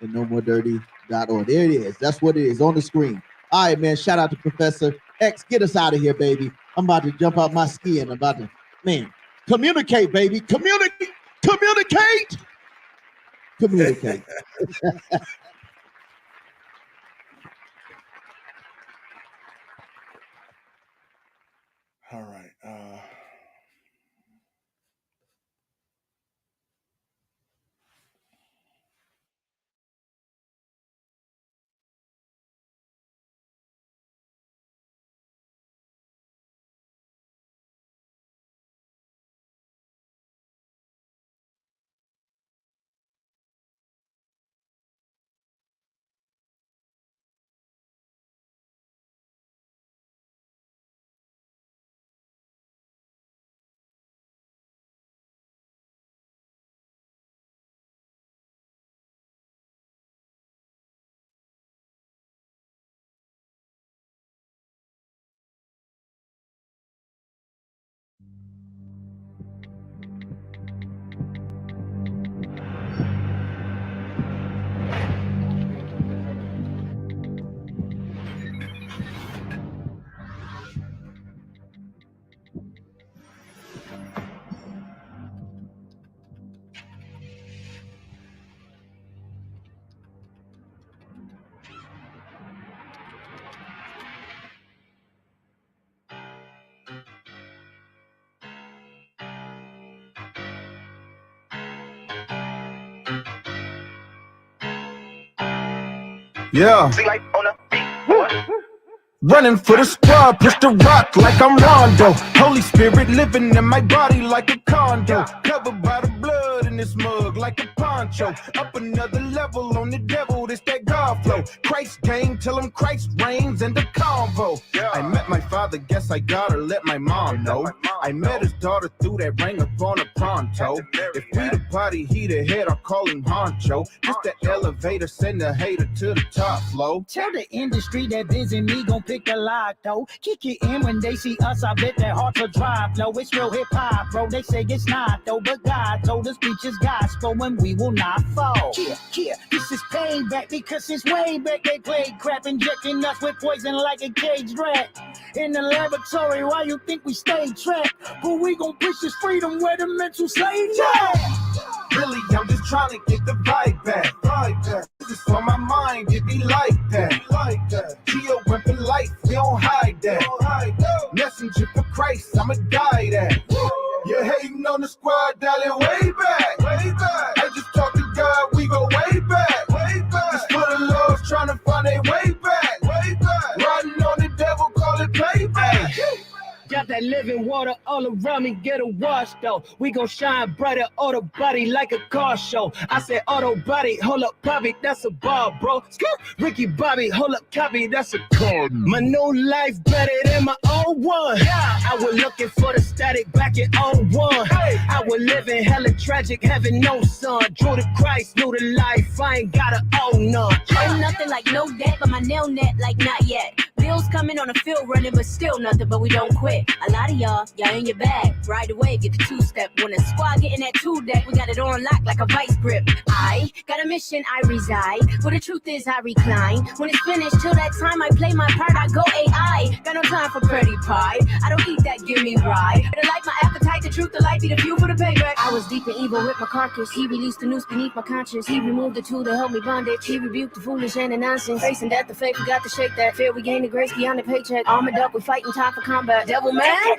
and nomoredirty.org. There it is. That's what it is on the screen. All right, man. Shout out to Professor X. Get us out of here, baby. I'm about to jump out my skin. I'm about to, man, communicate, baby. Communicate. All right. Yeah. Running for the squad, push the rock like I'm Rondo. Holy Spirit living in my body like a condo. Covered by the blood in this mug like a poncho. Up another level on the devil, this that God flow. Christ came, tell him Christ reigns in the convo. I met my father, guess I gotta let my mom know. I met his daughter through that ring upon a pronto. If we the party, he the head, I'll call him honcho. Just the elevator, send the hater to the top flow. Tell the industry that busy me gon' pick a lock though. Kick it in when they see us, I bet their hearts will drop low. It's real hip hop, bro. They say it's not though, but God told us preach is gospel and we will not fall. Yeah, this is payback because since way back they played crap, injecting us with poison like a caged rat. In the laboratory, why you think we stay trapped? But we gon' push this freedom where the mental slaves at. Really, I'm just trying to get the vibe back. This is on my mind, it be like that. Geo weapon life, we don't hide that. Messenger for Christ, I'ma die that. You're hating on the squad, dialing way back. I just talk to God, we go way back. This for the Lord's trying to find a way back. Riding on the devil, call it payback. Got that that living water all around me, get a wash though. We gon' shine brighter, auto body like a car show. I said auto body, hold up, Bobby, that's a bar, bro. Ricky Bobby, hold up, copy, that's a card. My new life better than my old one. I was looking for the static back in 01. I was living hella tragic, having no son. Drew to Christ, knew the life, I ain't gotta own none. Ain't nothing like no debt, but my nail net like not yet. Bills coming on the field running, but still nothing, but we don't quit. A lot of y'all in your bag. Right away, get the two-step. When the squad getting that two-deck, we got it on lock like a vice grip. I got a mission, I reside. But the truth is, I recline. When it's finished, till that time I play my part, I go AI. Got no time for pretty pie. I don't eat that, give me rye. Better like my appetite, the truth, the light be the fuel for the payback. I was deep in evil with my carcass. He released the noose beneath my conscience. He removed the tool to help me bondage. He rebuked the foolish and the nonsense. Facing death, the faith, we got to shake that. Fear, we gain the grace beyond the paycheck. Armored up, we fighting time for combat. Devil man,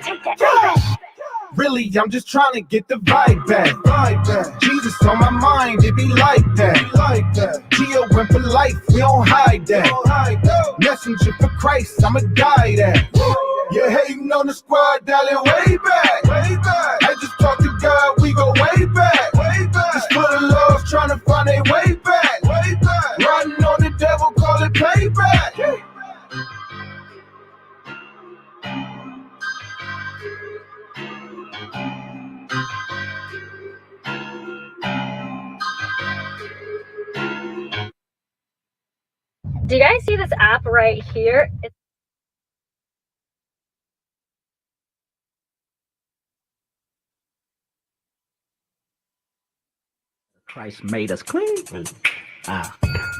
Really, I'm just trying to get the vibe back. Jesus on my mind, it be like that. Geo went for life, we don't hide that. Messenger for Christ, I'ma die that. You're hating on the squad, dialing way back. I just talk to God, we go way back. Just for the love, trying to find a way back. Riding on the devil, call it payback. Do you guys see this app right here? Christ made us clean.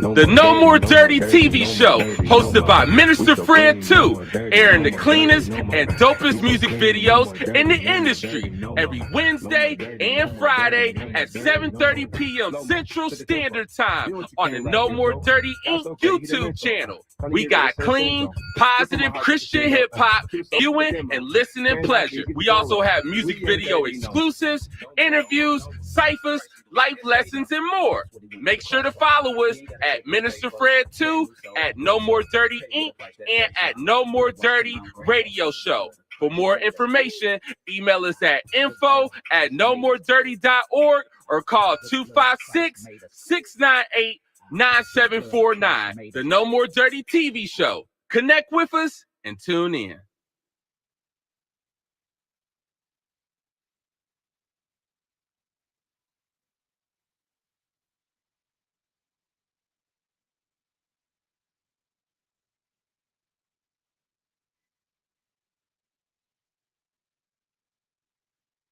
The No More Dirty TV show, hosted by Minister Fred 2, airing the cleanest and dopest music videos in the industry every Wednesday and Friday at 7:30 p.m. Central Standard Time on the No More Dirty Inc. YouTube channel. We got clean, positive Christian hip-hop, viewing and listening pleasure. We also have music video exclusives, interviews, ciphers, life lessons, and more. Make sure to follow us at Minister Fred 2, at No More Dirty Inc., and at No More Dirty Radio Show. For more information, email us at info@nomoredirty.org or call 256-698-9749. The No More Dirty TV show. Connect with us and tune in.